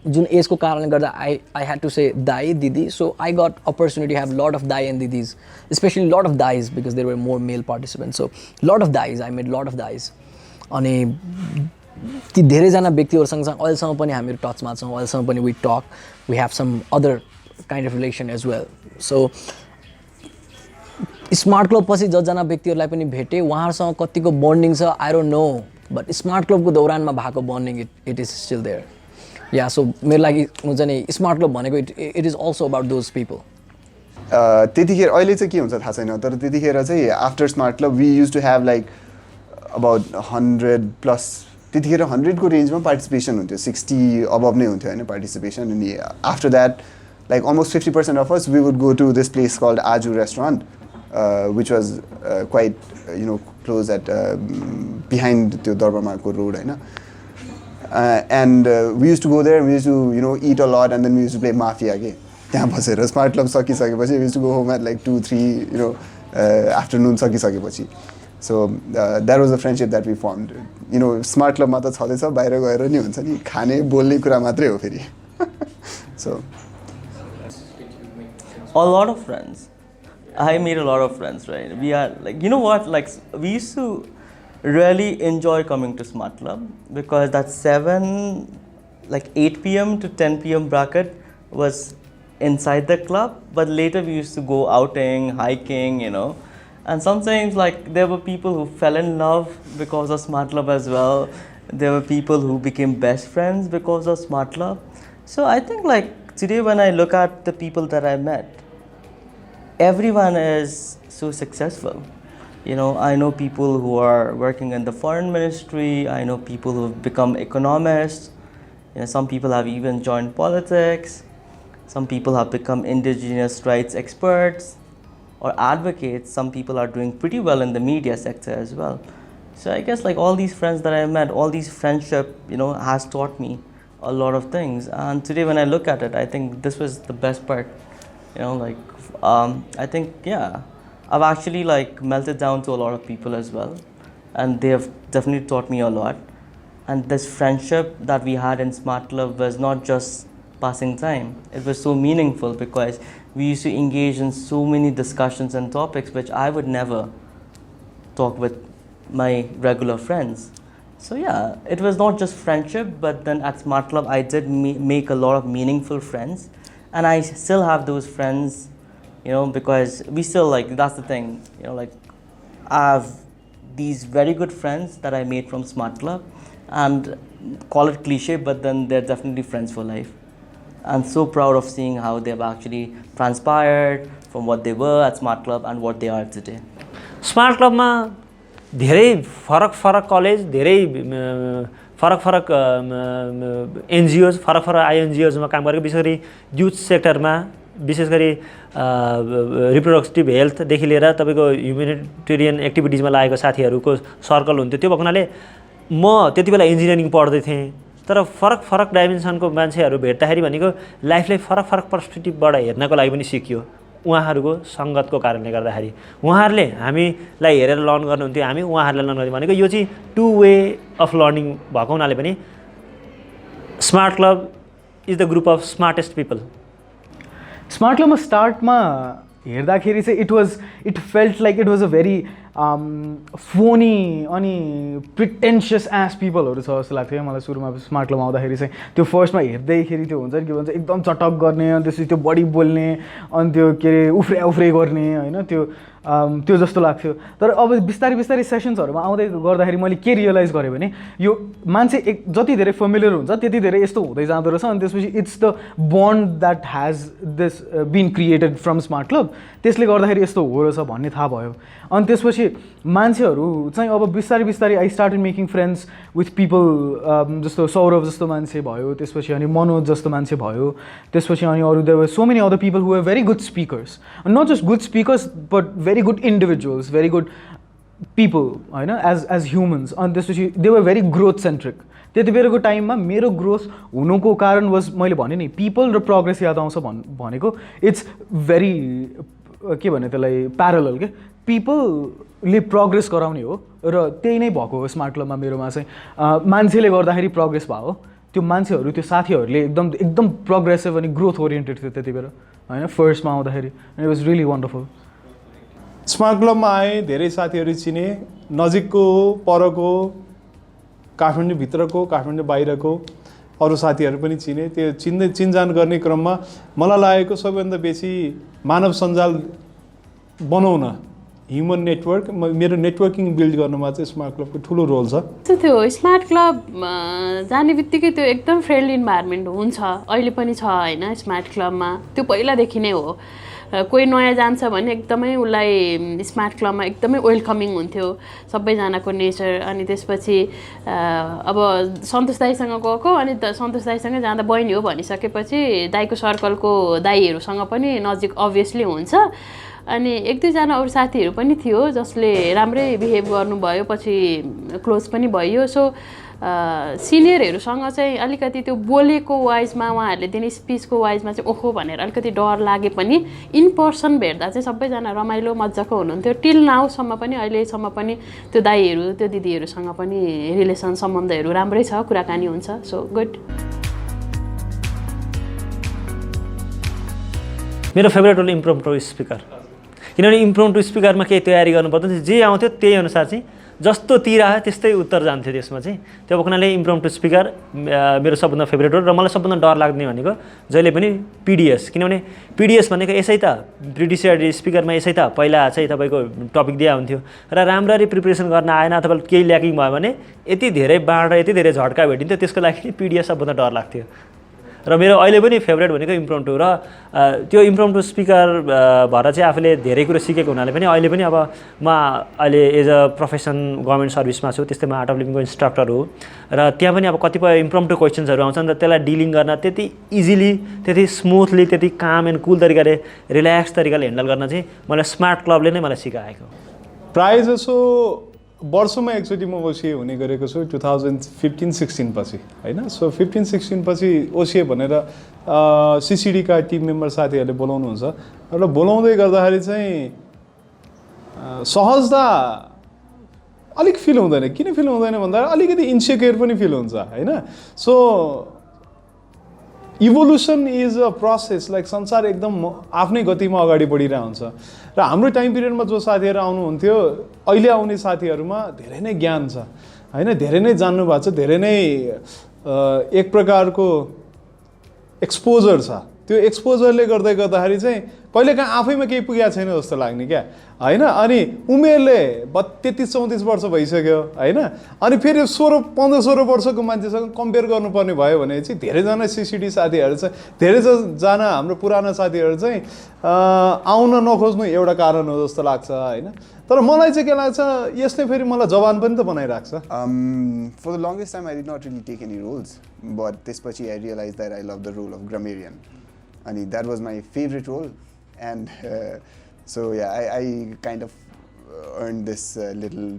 S1: जुन एजको कारणले गर्दा आई ह्याड टु से दाई दिदी. So I got opportunity have lot of दाई एन्ड दिदिज, स्पेसली लट अफ दाइज because there were more male participant. So lot of दाइज, आई मेड लट अफ दाइज. अनि ती धेरैजना व्यक्तिहरूसँग अहिलेसम्म पनि हामीहरू टचमा छौँ. अहिलेसम्म पनि we talk, we have some other kind of relation as well. So Smart Club पछि जसजना व्यक्तिहरूलाई पनि भेटेँ उहाँहरूसँग कतिको बन्डिङ छ I don't know, but Smart क्लबको दौरानमा भएको bonding it is still there. Yeah so मेरो लागि हुन्छ नि स्मार्ट क्लब भनेको it is also about those people.
S5: त्यतिखेर अहिले चाहिँ के हुन्छ थाहा छैन, तर त्यतिखेर चाहिँ after Smart Club we use to have like about 100+ त्यतिखेर 100 को रेन्जमा पार्टिसिपेसन हुन्थ्यो 60 अबभ नै हुन्थ्यो होइन पार्टिसिपेसन अनि after that like almost 50% of us we would go to this place called Aju restaurant which was quite close at behind the Darbarmarko road होइन and we used to go there, we used to eat a lot and then we used to play mafia के त्यहाँ बसेर smart club सकिसकेपछि we used to go home at like 2-3 afternoon सकिसकेपछि so that was a friendship that we formed smart क्लबमा त छँदैछ बाहिर गएर नि हुन्छ नि खाने बोल्ने कुरा मात्रै हो फेरि so
S3: a lot of friends. I made a lot of friends, right? We are like, what? Like, we used to really enjoy coming to Smart Club because that 8 p.m. to 10 p.m. bracket was inside the club, but later we used to go outing, hiking, and sometimes like there were people who fell in love because of Smart Club as well. There were people who became best friends because of Smart Club. So I think like today when I look at the people that I met, everyone is so successful. I know people who are working in the foreign ministry. I know people who have become economists. Some people have even joined politics. Some people have become indigenous rights experts or advocates. Some people are doing pretty well in the media sector as well. So I guess like all these friends that I met, all these friendship, has taught me a lot of things. And today when I look at it, I think this was the best part. I think, I've actually like melted down to a lot of people as well. And they have definitely taught me a lot. And this friendship that we had in Smart Club was not just passing time. It was so meaningful because we used to engage in so many discussions and topics which I would never talk with my regular friends. So it was not just friendship, but then at Smart Club I did make a lot of meaningful friends. And I still have those friends, because we still like, that's the thing, like I have these very good friends that I made from Smart Club, and call it cliche, but then they're definitely friends for life. I'm so proud of seeing how they've actually transpired from what they were at Smart Club and what they are today.
S4: Smart Club मा धेरै फरक college, धेरै फरक NGOs, फरक आइएनजिओजमा काम गरेको, विशेष गरी युथ सेक्टरमा, विशेष गरी रिप्रोडक्टिभ हेल्थदेखि लिएर तपाईँको ह्युमेनिटेरियन एक्टिभिटिजमा लागेको साथीहरूको सर्कल हुन्थ्यो। त्यो भएको हुनाले म त्यति बेला इन्जिनियरिङ पढ्दै थिएँ, तर फरक डाइमेन्सनको मान्छेहरू भेट्दाखेरि भनेको लाइफलाई फरक पर्सपेक्टिभबाट हेर्नको लागि पनि सिकियो उहाँहरूको सङ्गतको कारणले गर्दाखेरि। उहाँहरूले हामीलाई हेरेर लर्न गर्नुहुन्थ्यो, हामी उहाँहरूलाई लर्न गर्थ्यौँ भनेको यो चाहिँ टु वे अफ लर्निङ भएको हुनाले पनि smart club is the group of smartest people.
S6: Smart क्लबमा स्टार्टमा हेर्दाखेरि चाहिँ it felt like it was a very Fani अनि प्रिटेन्सियस एस पिपलहरू छ जस्तो लाग्थ्यो मलाई सुरुमा स्मार्ट क्लबमा आउँदाखेरि चाहिँ। त्यो फर्स्टमा हेर्दैखेरि त्यो हुन्छ नि के भन्छ एकदम चटक गर्ने, अनि त्यसपछि त्यो बढी बोल्ने, अनि त्यो के अरे उफ्रे गर्ने होइन, त्यो जस्तो लाग्थ्यो। तर अब बिस्तारै सेसन्सहरूमा आउँदै गर्दाखेरि मैले के रियलाइज गरेँ भने यो मान्छे जति धेरै फेमिलियर हुन्छ त्यति धेरै यस्तो हुँदै जाँदो रहेछ। अनि त्यसपछि it's the bond that has this been created from smart Club, त्यसले गर्दाखेरि यस्तो हो रहेछ भन्ने थाहा भयो। अनि त्यसपछि मान्छेहरू चाहिँ अब बिस्तारै I started making friends with people, जस्तो सौरभ जस्तो मान्छे भयो, त्यसपछि अनि मनोज जस्तो मान्छे भयो, त्यसपछि अनि अरू there were so many other people who are very good speakers, not just good speakers but very good individuals, very good people होइन एज ह्युमन्स। अनि त्यसपछि they were very growth centric. त्यति बेलाको टाइममा मेरो ग्रोथ हुनुको कारण वाज मैले भने नि पिपल र प्रोग्रेस याद आउँछ भनेको इट्स भेरी के भने त्यसलाई प्यारलल के पिपलले प्रोग्रेस गराउने हो र त्यही नै भएको हो स्मार्ट क्लबमा मेरोमा चाहिँ। मान्छेले गर्दाखेरि प्रोग्रेस भयो, त्यो मान्छेहरू त्यो साथीहरूले एकदम प्रोग्रेसिभ अनि ग्रोथ ओरिएन्टेड थियो त्यति बेला होइन फर्स्टमा आउँदाखेरि। It was really wonderful.
S2: Smart क्लबमा आएँ, धेरै साथीहरू चिने, नजिकको परको, काठमाडौँभित्रको, काठमाडौँ बाहिरको अरू साथीहरू पनि चिने। त्यो चिनजान गर्ने क्रममा मलाई लागेको सबैभन्दा बेसी मानव सञ्जाल बनाउन, ह्युमन नेटवर्क, मेरो नेटवर्किङ बिल्ड गर्नुमा चाहिँ स्मार्ट क्लबको ठुलो रोल छ।
S8: त्यो स्मार्ट क्लब जाने बित्तिकै त्यो एकदम फ्रेन्डली इन्भाइरोमेन्ट हुन्छ, अहिले पनि छ होइन स्मार्ट क्लबमा, त्यो पहिलादेखि नै हो। कोही नयाँ जान्छ भने एकदमै उसलाई स्मार्ट क्लबमा एकदमै वेलकमिङ हुन्थ्यो सबैजनाको नेचर। अनि त्यसपछि अब सन्तोष दाईसँग गएको अनि सन्तोष दाईसँग जाँदा बहिनी हो भनिसकेपछि दाईको सर्कलको दाईहरूसँग पनि नजिक अभियसली हुन्छ। अनि एक दुईजना अरू साथीहरू पनि थियो जसले राम्रै बिहेभ गर्नुभयो, पछि क्लोज पनि भयो। सो सिनियरहरूसँग चाहिँ अलिकति त्यो बोलेको वाइजमा उहाँहरूले दिने स्पिचको वाइजमा चाहिँ ओहो भनेर अलिकति डर लागे पनि इन पर्सन भेट्दा चाहिँ सबैजना रमाइलो मजाको हुनुहुन्थ्यो। टिल नाउसम्म पनि अहिलेसम्म पनि त्यो दाईहरू त्यो दिदीहरूसँग पनि रिलेसन सम्बन्धहरू राम्रै छ, कुराकानी हुन्छ। So good.
S4: मेरो फेभरेट रोल इम्प्रोम्प्टु स्पिकर, किनभने इम्प्रोम्प्टु स्पिकरमा केही तयारी गर्नुपर्दैन, जे आउँथ्यो त्यही अनुसार चाहिँ जस्तो तिर आयो त्यस्तै उत्तर जान्थ्यो त्यसमा चाहिँ। त्यो हुनाले इम्प्रोम्प्टु स्पिकर मेरो सबभन्दा फेभरेट रोल। र मलाई सबभन्दा डर लाग्ने भनेको जहिले पनि पिडिएस, किनभने पिडिएस भनेको यसै त प्रिडिसाइड स्पिकरमा यसै त पहिला चाहिँ तपाईँको टपिक दिया हुन्थ्यो र राम्ररी प्रिपरेसन गर्न आएन अथवा केही ल्याकिङ भयो भने यति धेरै बाँड र यति धेरै झड्का भेटिन्थ्यो, त्यसको लागि पिडिएस सबभन्दा डर लाग्थ्यो। र मेरो अहिले पनि फेभरेट भनेको इम्प्रोम्प्टु र त्यो इम्प्रोम्प्टु स्पिकर भएर चाहिँ आफूले धेरै कुरो सिकेको हुनाले पनि अहिले पनि अब म अहिले एज अ प्रोफेसन गभर्मेन्ट सर्भिसमा छु, त्यस्तै म आर्ट अफ लिभिङको इन्स्ट्रक्टर हो र त्यहाँ पनि अब कतिपय इम्प्रोम्प्टु क्वेसन्सहरू आउँछन् र त्यसलाई डिलिङ गर्न त्यति इजिली, त्यति स्मुथली, त्यति काम एन्ड कुल तरिकाले, रिल्याक्स तरिकाले ह्यान्डल गर्न चाहिँ मलाई स्मार्ट क्लबले नै मलाई सिकाएको।
S2: प्रायः जसो वर्षमा एकचोटि म ओसिए हुने गरेको छु 2015-16 पछि होइन। सो 15-16 पछि ओसिए भनेर सिसिडीका टिम मेम्बर साथीहरूले बोलाउनुहुन्छ र बोलाउँदै गर्दाखेरि चाहिँ सहजता अलिक फिल हुँदैन। किन फिल हुँदैन भन्दा अलिकति इन्सेक्योर पनि फिल हुन्छ होइन। So evolution is a process, like संसार एकदम आफ्नै गतिमा अगाडि बढिरहेको हुन्छ र हाम्रो टाइम पिरियडमा जो साथीहरू आउनुहुन्थ्यो अहिले आउने साथीहरूमा धेरै नै ज्ञान छ होइन, धेरै नै जान्नु भएको छ, धेरै नै एक प्रकारको एक्सपोजर छ। त्यो एक्सपोजरले गर्दाखेरि चाहिँ कहिलेकाहीँ आफैमा केही पुगेको छैन जस्तो लाग्ने क्या होइन। अनि उमेरले 33-34 वर्ष भइसक्यो होइन। अनि फेरि 15-16 वर्षको मान्छेसँग कम्पेयर गर्नुपर्ने भयो भने चाहिँ धेरैजना सिसिडी साथीहरू चाहिँ, धेरैजना हाम्रो पुराना साथीहरू चाहिँ आउन नखोज्नु एउटा कारण हो जस्तो लाग्छ होइन। तर मलाई चाहिँ के लाग्छ, यसले फेरि मलाई जवान पनि त बनाइराख्छ।
S5: For the longest time I did not really take any roles, but त्यसपछि I realize that I love the role of grammarian अनि that was my favourite role. And so yeah, I kind of earned this little,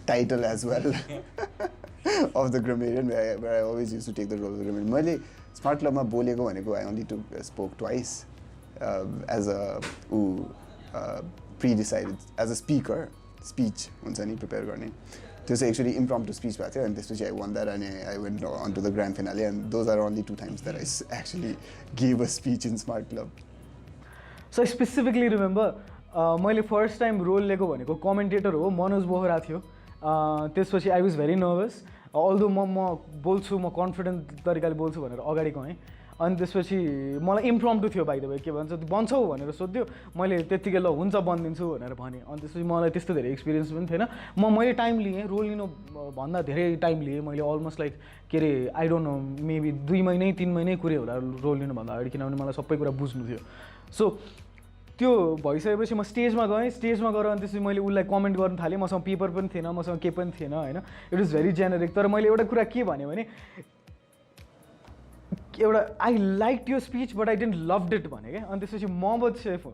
S5: title as well of the grammarian, where I always used to take the role of the grammarian. मैले smart क्लबमा बोलेको भनेको I only spoke twice as a pre-decided as a speaker, speech हुन्छ नि prepare गर्ने, त्यो चाहिँ actually इम्प्रम्प्टु speech भएको थियो। अनि त्यसपछि I won that and I went on to the grand finale, and those are only 2 times that I actually gave a speech in Smart Club.
S6: So specifically remember मैले first time role लिएको भनेको commentator हो, मनोज बोहरा थियो। त्यसपछि I was very nervous, although म बोल्छु, म confident तरिकाले बोल्छु भनेर अगाडि गएँ। अनि त्यसपछि मलाई इम्प्रम्प्टु थियो, बाइ द वे के भन्छ बन्छौ भनेर सोध्यो, मैले त्यत्तिकै ल हुन्छ बनिदिन्छु भनेर भनेँ। अनि त्यसपछि मलाई त्यस्तो धेरै एक्सपिरियन्स पनि थिएन। मैले टाइम लिएँ, रोल लिनु भन्दा धेरै टाइम लिएँ मैले, अलमोस्ट लाइक के अरे आई डोन्ट नो मेबी 2 महिनै 3 महिनै कुरै होला रोल लिनुभन्दा अगाडि, किनभने मलाई सबै कुरा बुझ्नु थियो। सो त्यो भइसकेपछि म स्टेजमा गएँ, स्टेजमा गएर अनि त्यसपछि मैले उसलाई कमेन्ट गर्न थालेँ। मसँग पेपर पनि थिएन, मसँग केही पनि थिएन होइन, इट इज भेरी जेनेरिक। तर मैले एउटा कुरा के भने एउटा आई लाइक यो speech but I didn't लभड it भने क्या। अनि त्यसपछि मोहम्मद सेफ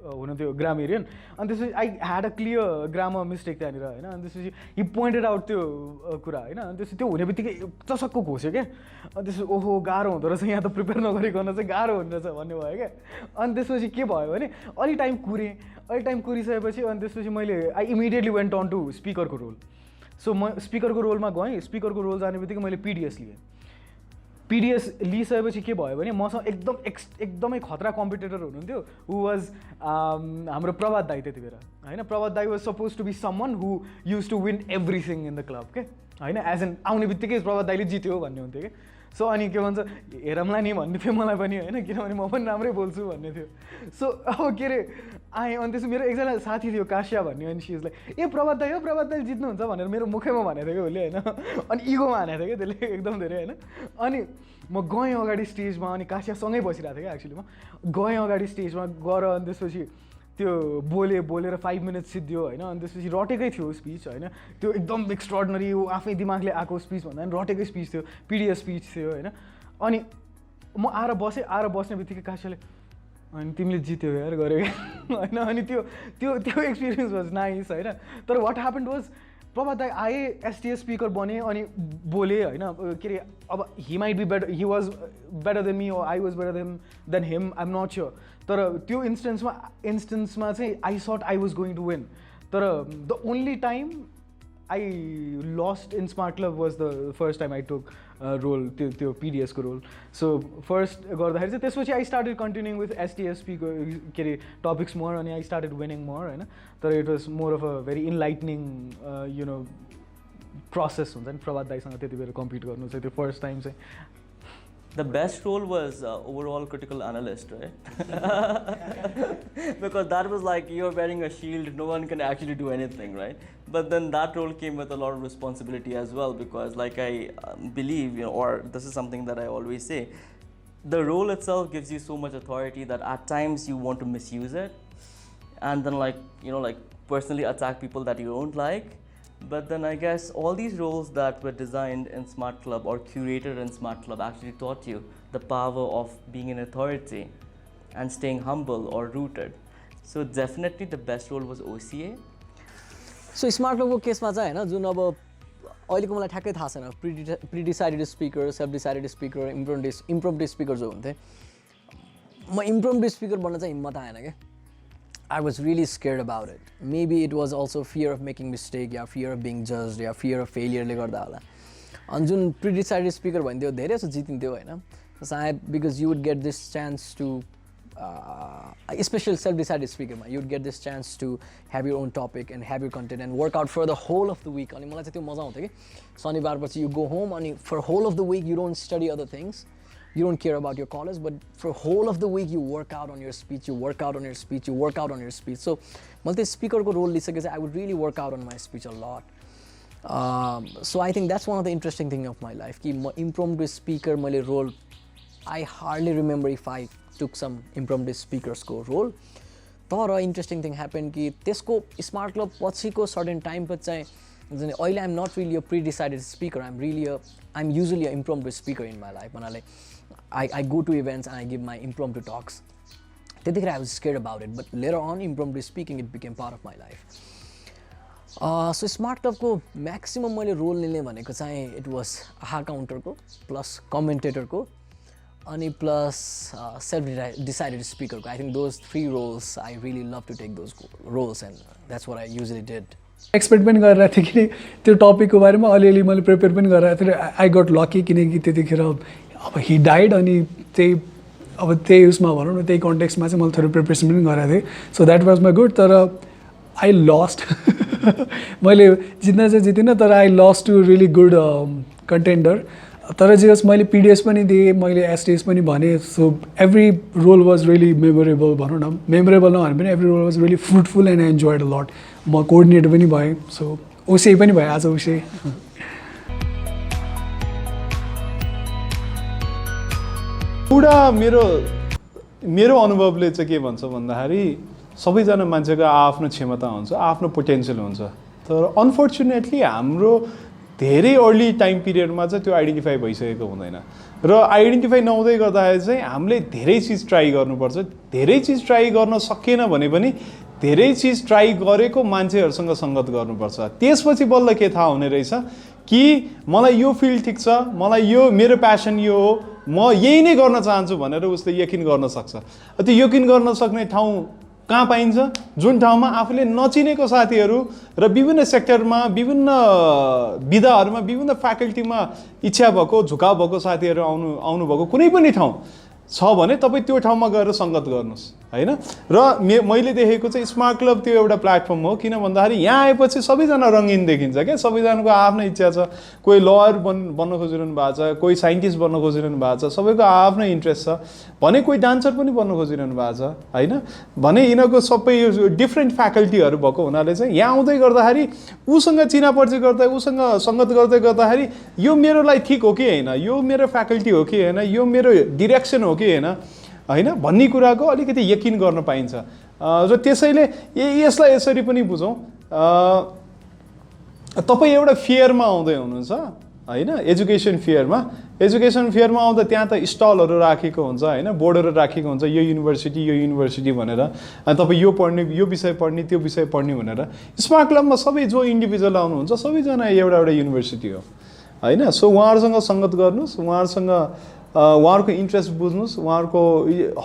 S6: हुनुहुन्थ्यो ग्रामेरियन, अनि त्यसपछि I had a clear grammar mistake त्यहाँनिर होइन। अनि त्यसपछि हि पोइन्टेड आउट त्यो कुरा होइन। अनि त्यसपछि त्यो हुने बित्तिकै चसक्क घोस्यो क्या। अनि त्यसपछि ओहो गाह्रो हुँदो रहेछ, यहाँ त प्रिपेयर नगरिकन चाहिँ गाह्रो हुने रहेछ भन्ने भयो क्या। अनि त्यसपछि के भयो भने अलि टाइम कुरिसकेपछि अनि त्यसपछि मैले I immediately went on to स्पिकरको रोल। सो म स्पिकरको रोलमा गएँ। स्पिकरको रोल जाने बित्तिकै मैले पिडिएस लिएँ। पिडिएस लिइसकेपछि के भयो भने मसँग एकदमै खतरा कम्पिटिटर हुनुहुन्थ्यो, हु वाज हाम्रो प्रभात दाई त्यति बेला होइन। प्रभात दाई was suppose to be someone who use to win everything in the club के होइन। एज एन आउने बित्तिकै प्रभात दाईले जित्यो भन्ने हुन्थ्यो कि। सो अनि के भन्छ हेरौँला नि भन्ने थियो मलाई पनि होइन, किनभने म पनि राम्रै बोल्छु भन्ने थियो। सो अब के अरे आएँ अनि त्यसपछि मेरो एकजना साथी थियो काशिया भन्ने अनि सी इज लाइक ए प्रभात दाइ हो प्रभात दाइ जित्नुहुन्छ भनेर मेरो मुखैमा भनेको थियो कि उसले होइन अनि इगोमा हानेको थियो कि त्यसले एकदम धेरै होइन अनि म गएँ अगाडि स्टेजमा अनि काशियासँगै बसिरहेको थिएँ क्या एक्चुअली म गएँ अगाडि स्टेजमा गएर अनि त्यसपछि त्यो बोलेर 5 मिनट्स सिद्धियो होइन अनि त्यसपछि रटेकै थियो स्पिच होइन त्यो एकदम एक्स्ट्राअर्डिनरी आफै दिमागले आएको स्पिच भन्दा पनि रटेकै स्पिच थियो पिडिएस स्पिच थियो होइन अनि म आएर बस्ने बित्तिकै काशियाले अनि तिमीले जित्यो यार गऱ्यो होइन अनि त्यो एक्सपिरियन्स वाज नाइस होइन तर वाट ह्यापन्ड वाज प्रभात दाइ आए एसटिएस स्पिकर बने अनि बोले होइन के अरे अब he might be better he was better than me I was better than him I am not sure तर त्यो इन्स्टेन्समा चाहिँ I thought I was going to win तर the only time I lost in smart club was the first time I took role त्यो पिडिएसको role so first गर्दाखेरि चाहिँ त्यसपछि आई स्टार्टेड कन्टिन्युङ विथ एसटिएसपीको के अरे टपिक्स मोर अनि आई स्टार्टेड विनिङ मोर होइन तर it was more of a very इन्लाइटनिङ you know process हुन्छ नि प्रभात दाइसँग त्यति बेला कम्पिट गर्नु चाहिँ त्यो फर्स्ट टाइम चाहिँ
S3: The best role was overall critical analyst, right? Because that was like you're wearing a shield, no one can actually do anything, right? But then that role came with a lot of responsibility as well, because like I believe, you know, or this is something that I always say, the role itself gives you so much authority that at times you want to misuse it, and then like, you know, like personally attack people that you don't like. But then I guess all these roles that were designed in Smart Club or curated in Smart Club actually taught you the power of being an authority and staying humble or rooted. So definitely the best role was OCA.
S1: So Smart Club को केसमा चाहिँ हैन जुन अब अहिलेको मलाई ठ्याक्कै थाहा छैन predecided speaker self decided speaker impromptu speaker जो हुन्थे म इम्प्रोम्प्टु स्पिकर बन्न चाहिँ हिम्मत आएन के I was really scared about it. Maybe it was also fear of making mistake, yeah fear of being judged, yeah fear of failure ले गर्दा होला. अनि जुन pre-decided speaker भन्थ्यो धेरै जस्तो जितिन्थ्यो हैन. Because you would get this chance to, especially self-decided speaker मा, you would get this chance to have your own topic and have your content and work out for the whole of the week. अनि मलाई चाहिँ त्यो मजा आउँथ्यो कि शनिबार पछि you go home अनि for whole of the week you don't study other things. You don't care about your college, but for whole of the week you work out on your speech, you work out on your speech, you work out on your speech. So, मैले speaker को role लिसके चाहिँ I would really work out on my speech a lot. So I think that's one of the interesting thing of my life. कि म impromptu speaker मैले role, I hardly remember if I took some impromptu speakers को role. तर interesting thing happened कि त्यसको Smart Club पछिको certain time पछि चाहिँ अहिले I'm not really a pre-decided speaker. I'm usually an impromptu speaker in my life. भन्नाले I go to events and I give my impromptu talks. त्यतिखेर I was scared about it, but later on, impromptu speaking, it became part of my life. So Smart Club को maximum मैले role लिने भनेको चाहिँ it was aha counter को plus commentator को अनि plus self-decided speaker को. I think those 3 roles, I really love to take those roles and that's what I usually did.
S9: Expect पनि गरिरहेको थिएँ कि त्यो टपिकको बारेमा अलिअलि मैले प्रिपेयर पनि गरिरहेको थिएँ आई गट लकी किनकि त्यतिखेर अब हि डाइड अनि त्यही उसमा भनौँ न त्यही कन्टेक्स्टमा चाहिँ मैले थोरै प्रिपेरेसन पनि गरेको थिएँ so that was my good तर आई लस्ट मैले जित्न चाहिँ जितिनँ तर I lost to really good contender तर जे होस् मैले पिडिएस पनि दिएँ मैले एसटिएस पनि भनेँ so every role was really memorable भनौँ न मेमोरेबल नभने पनि every role was really fruitful and I enjoyed a lot म कोअर्डिनेटर पनि भएँ सो ओसिए पनि भएँ आज ओसिए
S2: एउटा मेरो अनुभवले चाहिँ के भन्छ भन्दाखेरि सबैजना मान्छेको आफ्नो क्षमता हुन्छ आफ्नो पोटेन्सियल हुन्छ तर अनफर्चुनेटली हाम्रो धेरै अर्ली टाइम पिरियडमा चाहिँ त्यो आइडेन्टिफाई भइसकेको हुँदैन र आइडेन्टिफाई नहुँदै गर्दाखेरि चाहिँ हामीले धेरै चिज ट्राई गर्नुपर्छ धेरै चिज ट्राई गर्न सकेन भने पनि धेरै चिज ट्राई गरेको मान्छेहरूसँग सङ्गत गर्नुपर्छ त्यसपछि बल्ल के थाहा हुने रहेछ कि मलाई यो फिल्ड ठिक छ मलाई यो मेरो प्यासन यो हो म यही नै गर्न चाहन्छु भनेर उसले यकिन गर्न सक्छ त्यो यकिन गर्न सक्ने ठाउँ कहाँ पाइन्छ जुन ठाउँमा आफूले नचिनेको साथीहरू र विभिन्न सेक्टरमा विभिन्न विधाहरूमा विभिन्न फ्याकल्टीमा इच्छा भएको झुकाव भएको साथीहरू आउनुभएको कुनै पनि ठाउँ छ भने तपाईँ त्यो ठाउँमा गएर सङ्गत गर्नुहोस् होइन र मैले देखेको चाहिँ स्मार्ट क्लब त्यो एउटा प्लेटफर्म हो किन भन्दाखेरि यहाँ आएपछि सबैजना रङ्गिन देखिन्छ क्या सबैजनाको आफ्नो इच्छा छ कोही लयर बन्न खोजिरहनु भएको छ कोही साइन्टिस्ट बन्न खोजिरहनु भएको छ सबैको आफ्नो इन्ट्रेस्ट छ भने कोही डान्सर पनि बन्न खोजिरहनु भएको छ होइन भने यिनीहरूको सबै डिफ्रेन्ट फ्याकल्टीहरू भएको हुनाले चाहिँ यहाँ आउँदै गर्दाखेरि उसँग चिनापर्ची गर्दा उसँग सङ्गत गर्दै गर्दाखेरि यो मेरो लागि ठिक हो कि होइन यो मेरो फ्याकल्टी हो कि होइन यो मेरो डिरेक्सन हो कि होइन होइन भन्ने कुराको अलिकति यकिन गर्न पाइन्छ र त्यसैले यसलाई यसरी पनि बुझौँ तपाईँ एउटा फेयरमा आउँदै हुनुहुन्छ होइन एजुकेसन फेयरमा आउँदा त्यहाँ त स्टलहरू राखेको हुन्छ होइन बोर्डहरू राखेको हुन्छ यो युनिभर्सिटी भनेर अनि तपाईँ यो पढ्ने यो विषय पढ्ने त्यो विषय पढ्ने भनेर स्मार्ट क्लबमा सबै जो इन्डिभिजुअल आउनुहुन्छ सबैजना एउटा युनिभर्सिटी हो होइन सो उहाँहरूसँग सङ्गत गर्नुहोस् उहाँहरूको इन्ट्रेस्ट बुझ्नुहोस् उहाँहरूको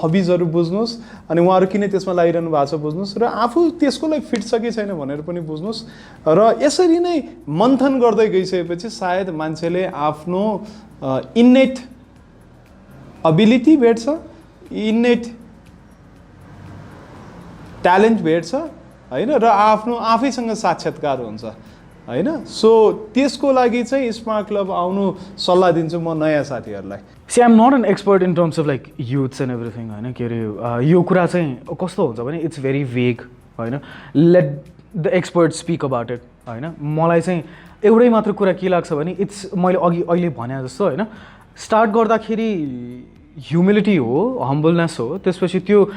S2: हबिजहरू बुझ्नुहोस् अनि उहाँहरू किन त्यसमा लागिरहनु भएको छ बुझ्नुहोस् र आफू त्यसको लागि फिट छ कि छैन भनेर पनि बुझ्नुहोस् र यसरी नै मन्थन गर्दै गइसकेपछि सायद मान्छेले आफ्नो इन्नेट अबिलिटी भेट्छ इन्नेट ट्यालेन्ट भेट्छ होइन र आफ्नो आफैसँग साक्षात्कार हुन्छ होइन सो त्यसको लागि चाहिँ स्मार्ट क्लब आउनु सल्लाह दिन्छु म नयाँ साथीहरूलाई
S6: see I'm not an expert in terms of like youths and everything होइन के अरे यो कुरा चाहिँ कस्तो हुन्छ भने इट्स भेरी वेग होइन let the expert speak about it होइन मलाई चाहिँ एउटै मात्र कुरा के लाग्छ भने इट्स मैले अहिले भने जस्तो होइन स्टार्ट गर्दाखेरि ह्युमिलिटी हो हम्बलनेस हो त्यसपछि त्यो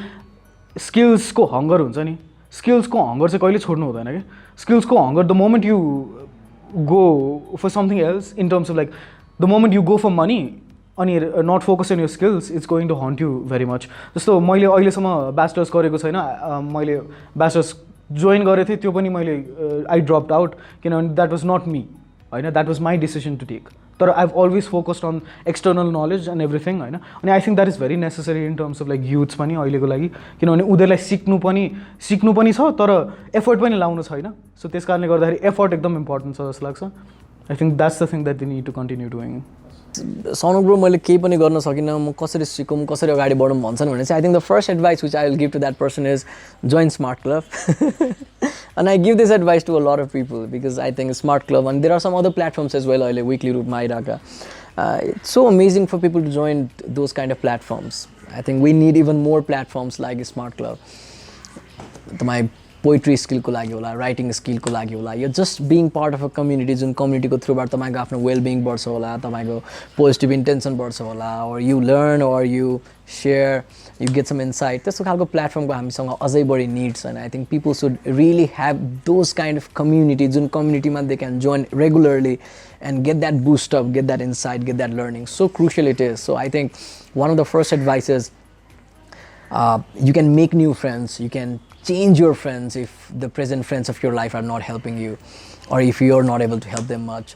S6: स्किल्सको हङ्गर हुन्छ नि स्किल्सको हङ्गर चाहिँ कहिले छोड्नु हुँदैन क्या स्किल्सको hunger the moment you go for something else in terms of like the moment you go for money अनि not focus in your skills it's going to haunt you very much जस्तो मैले अहिलेसम्म ब्याचलर्स गरेको छैन मैले bachelors join गरेको थिएँ त्यो पनि मैले आई ड्रप्ड आउट किनभने द्याट वाज नट मी होइन that was my decision to take तर I have always focused on external knowledge and everything होइन अनि I think that is very necessary in terms of like youths पनि अहिलेको लागि किनभने उनीहरूलाई सिक्नु पनि छ तर एफर्ट पनि लाउनु छैन सो त्यस कारणले गर्दाखेरि एफर्ट एकदम इम्पोर्टेन्ट छ जस्तो लाग्छ I think that's the thing that they need to continue doing
S1: Saunak bro मैले केही पनि गर्न सकिनँ म कसरी सिकौँ कसरी अगाडि बढौँ भन्छन् भने चाहिँ I think the first advice which I will give to that person is join Smart Club and I give this advice to a lot of people because I think Smart Club and there are some other platforms as well अहिले weekly रूपमा आइरहेका it's so amazing for people to join those kind of platforms. I think we need even more platforms like Smart Club. तपाईँ poetry स्किलको लागि होला writing स्किलको लागि होला यो just being part of a community जुन कम्युनिटीको थ्रुबाट तपाईँको आफ्नो वेलबिङ बढ्छ होला तपाईँको पोजिटिभ इन्टेन्सन बढ्छ होला or you learn or you share you get some insight त्यस्तो खालको प्लेटफर्मको हामीसँग अझै बढी needs and I think people should really have those kind of community जुन कम्युनिटीमा they can join regularly and get that boost up get that insight get that learning so crucial it is. So I think one of the first advices you can make new friends you can change your friends if the present friends of your life are not helping you or if you're not able to help them much.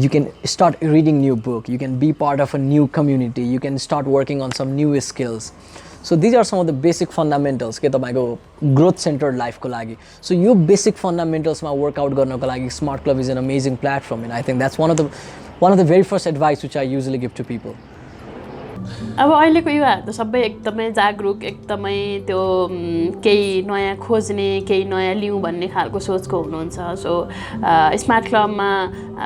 S1: You can start reading new book you can be part of a new community you can start working on some new skills. So these are some of the basic fundamentals के तपाईको growth centered life को लागि. So यो basic fundamentals मा workout गर्नको लागि Smart Club is an amazing platform and I think that's one of the very first advice which I usually give to people.
S8: अब अहिलेको युवाहरू त सबै एकदमै जागरुक एकदमै त्यो केही नयाँ खोज्ने केही नयाँ लिउँ भन्ने खालको सोचको हुनुहुन्छ. सो स्मार्ट क्लबमा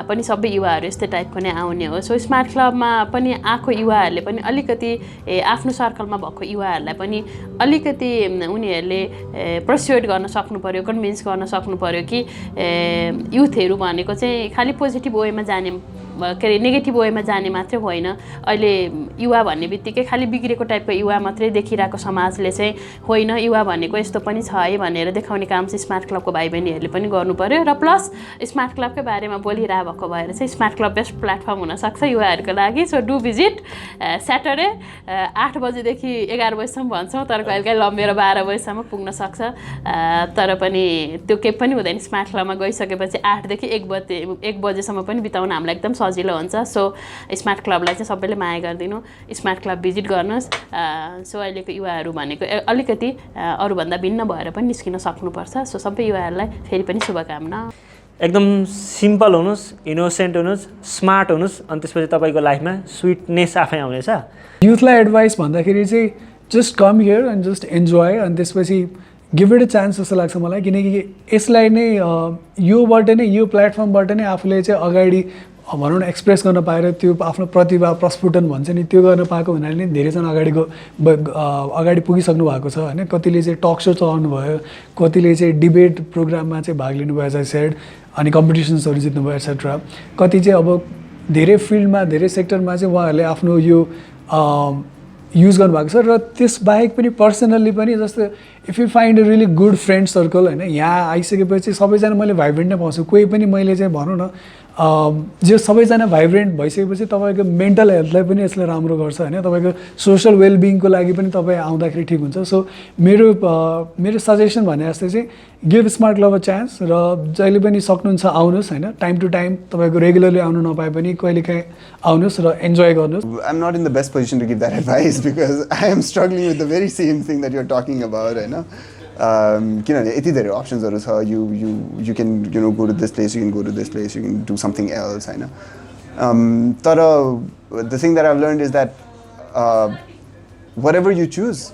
S8: पनि सबै युवाहरू यस्तै टाइपको नै आउने हो. सो स्मार्ट क्लबमा पनि आएको युवाहरूले पनि अलिकति आफ्नो सर्कलमा भएको युवाहरूलाई पनि अलिकति उनीहरूले पर्स्युएट गर्न सक्नु पर्यो कन्भिन्स गर्न सक्नु पर्यो कि युथहरू भनेको चाहिँ खालि पोजिटिभ वेमा जाने के अरे नेगेटिभ वेमा जाने मात्रै होइन. अहिले युवा भन्ने बित्तिकै खालि बिग्रेको टाइपको युवा मात्रै देखिरहेको समाजले चाहिँ होइन युवा भनेको यस्तो पनि छ है भनेर देखाउने काम चाहिँ स्मार्ट क्लबको भाइ बहिनीहरूले पनि गर्नु पर्यो. र प्लस स्मार्ट क्लबकै बारेमा बोलिरहेको भएको भएर चाहिँ स्मार्ट क्लब बेस्ट प्लेटफर्म हुनसक्छ युवाहरूको लागि. सो डु भिजिट स्याटरडे 8 बजीदेखि 11 बजीसम्म भन्छौँ तर कहिलेकाहीँ लम्बेर 12 बजीसम्म पुग्न सक्छ. तर पनि त्यो केही पनि हुँदैन. स्मार्ट क्लबमा गइसकेपछि 8 देखि 1 बजेसम्म पनि बिताउन हामीलाई एकदम सजिलो हुन्छ. सो स्मार्ट क्लबलाई चाहिँ सबैले माया गरिदिनु स्मार्ट क्लब भिजिट गर्नुहोस्. सो अहिलेको युवाहरू भनेको अलिकति अरूभन्दा भिन्न भएर पनि निस्किन सक्नुपर्छ. सो सबै युवाहरूलाई फेरि पनि शुभकामना.
S4: एकदम सिम्पल हुनुहोस् इनोसेन्ट हुनुहोस् स्मार्ट हुनुहोस् अनि त्यसपछि तपाईँको लाइफमा स्विटनेस आफै आउनेछ.
S9: युथलाई एडभाइस भन्दाखेरि चाहिँ just come here and just enjoy अनि त्यसपछि गिभ इट अ चान्स जस्तो लाग्छ मलाई किनकि यसलाई नै योबाट नै यो प्लेटफर्मबाट नै आफूले चाहिँ अगाडि भनौँ न एक्सप्रेस गर्न पाएर त्यो आफ्नो प्रतिभा प्रस्फुटन भन्छ नि त्यो गर्न पाएको हुनाले नै धेरैजना अगाडि पुगिसक्नु भएको छ होइन कतिले चाहिँ टक सो चलाउनु भयो कतिले चाहिँ डिबेट प्रोग्राममा चाहिँ भाग लिनुभयो एज आई सेड अनि कम्पिटिसन्सहरू जित्नुभयो एक्सेट्रा कति चाहिँ अब धेरै फिल्डमा धेरै सेक्टरमा चाहिँ उहाँहरूले आफ्नो यो युज गर्नुभएको छ र त्यसबाहेक पनि पर्सनल्ली पनि जस्तो if you find a really good friend circle होइन यहाँ आइसकेपछि सबैजना मैले भाइब्रेन्ट नै पाउँछु कोही पनि मैले चाहिँ भनौँ न जो सबैजना भाइब्रेन्ट भइसकेपछि तपाईँको मेन्टल हेल्थलाई पनि यसले राम्रो गर्छ होइन तपाईँको सोसल वेलबिङको लागि पनि तपाईँ आउँदाखेरि ठिक हुन्छ सो मेरो सजेसन भने जस्तै चाहिँ give Smart club a chance र जहिले पनि सक्नुहुन्छ आउनुहोस् होइन टाइम टु टाइम तपाईँको रेगुलरली आउनु नपाए पनि कहिलेकाहीँ आउनुहोस् र इन्जोय गर्नुहोस्
S5: I am not in the best position to give that advice because I am struggling with the very same thing that you're talking about होइन किनभने यति धेरै अप्सन्सहरू छ you can go to this place you can go to this place you can do something else होइन तर the thing that I learn is that whatever you choose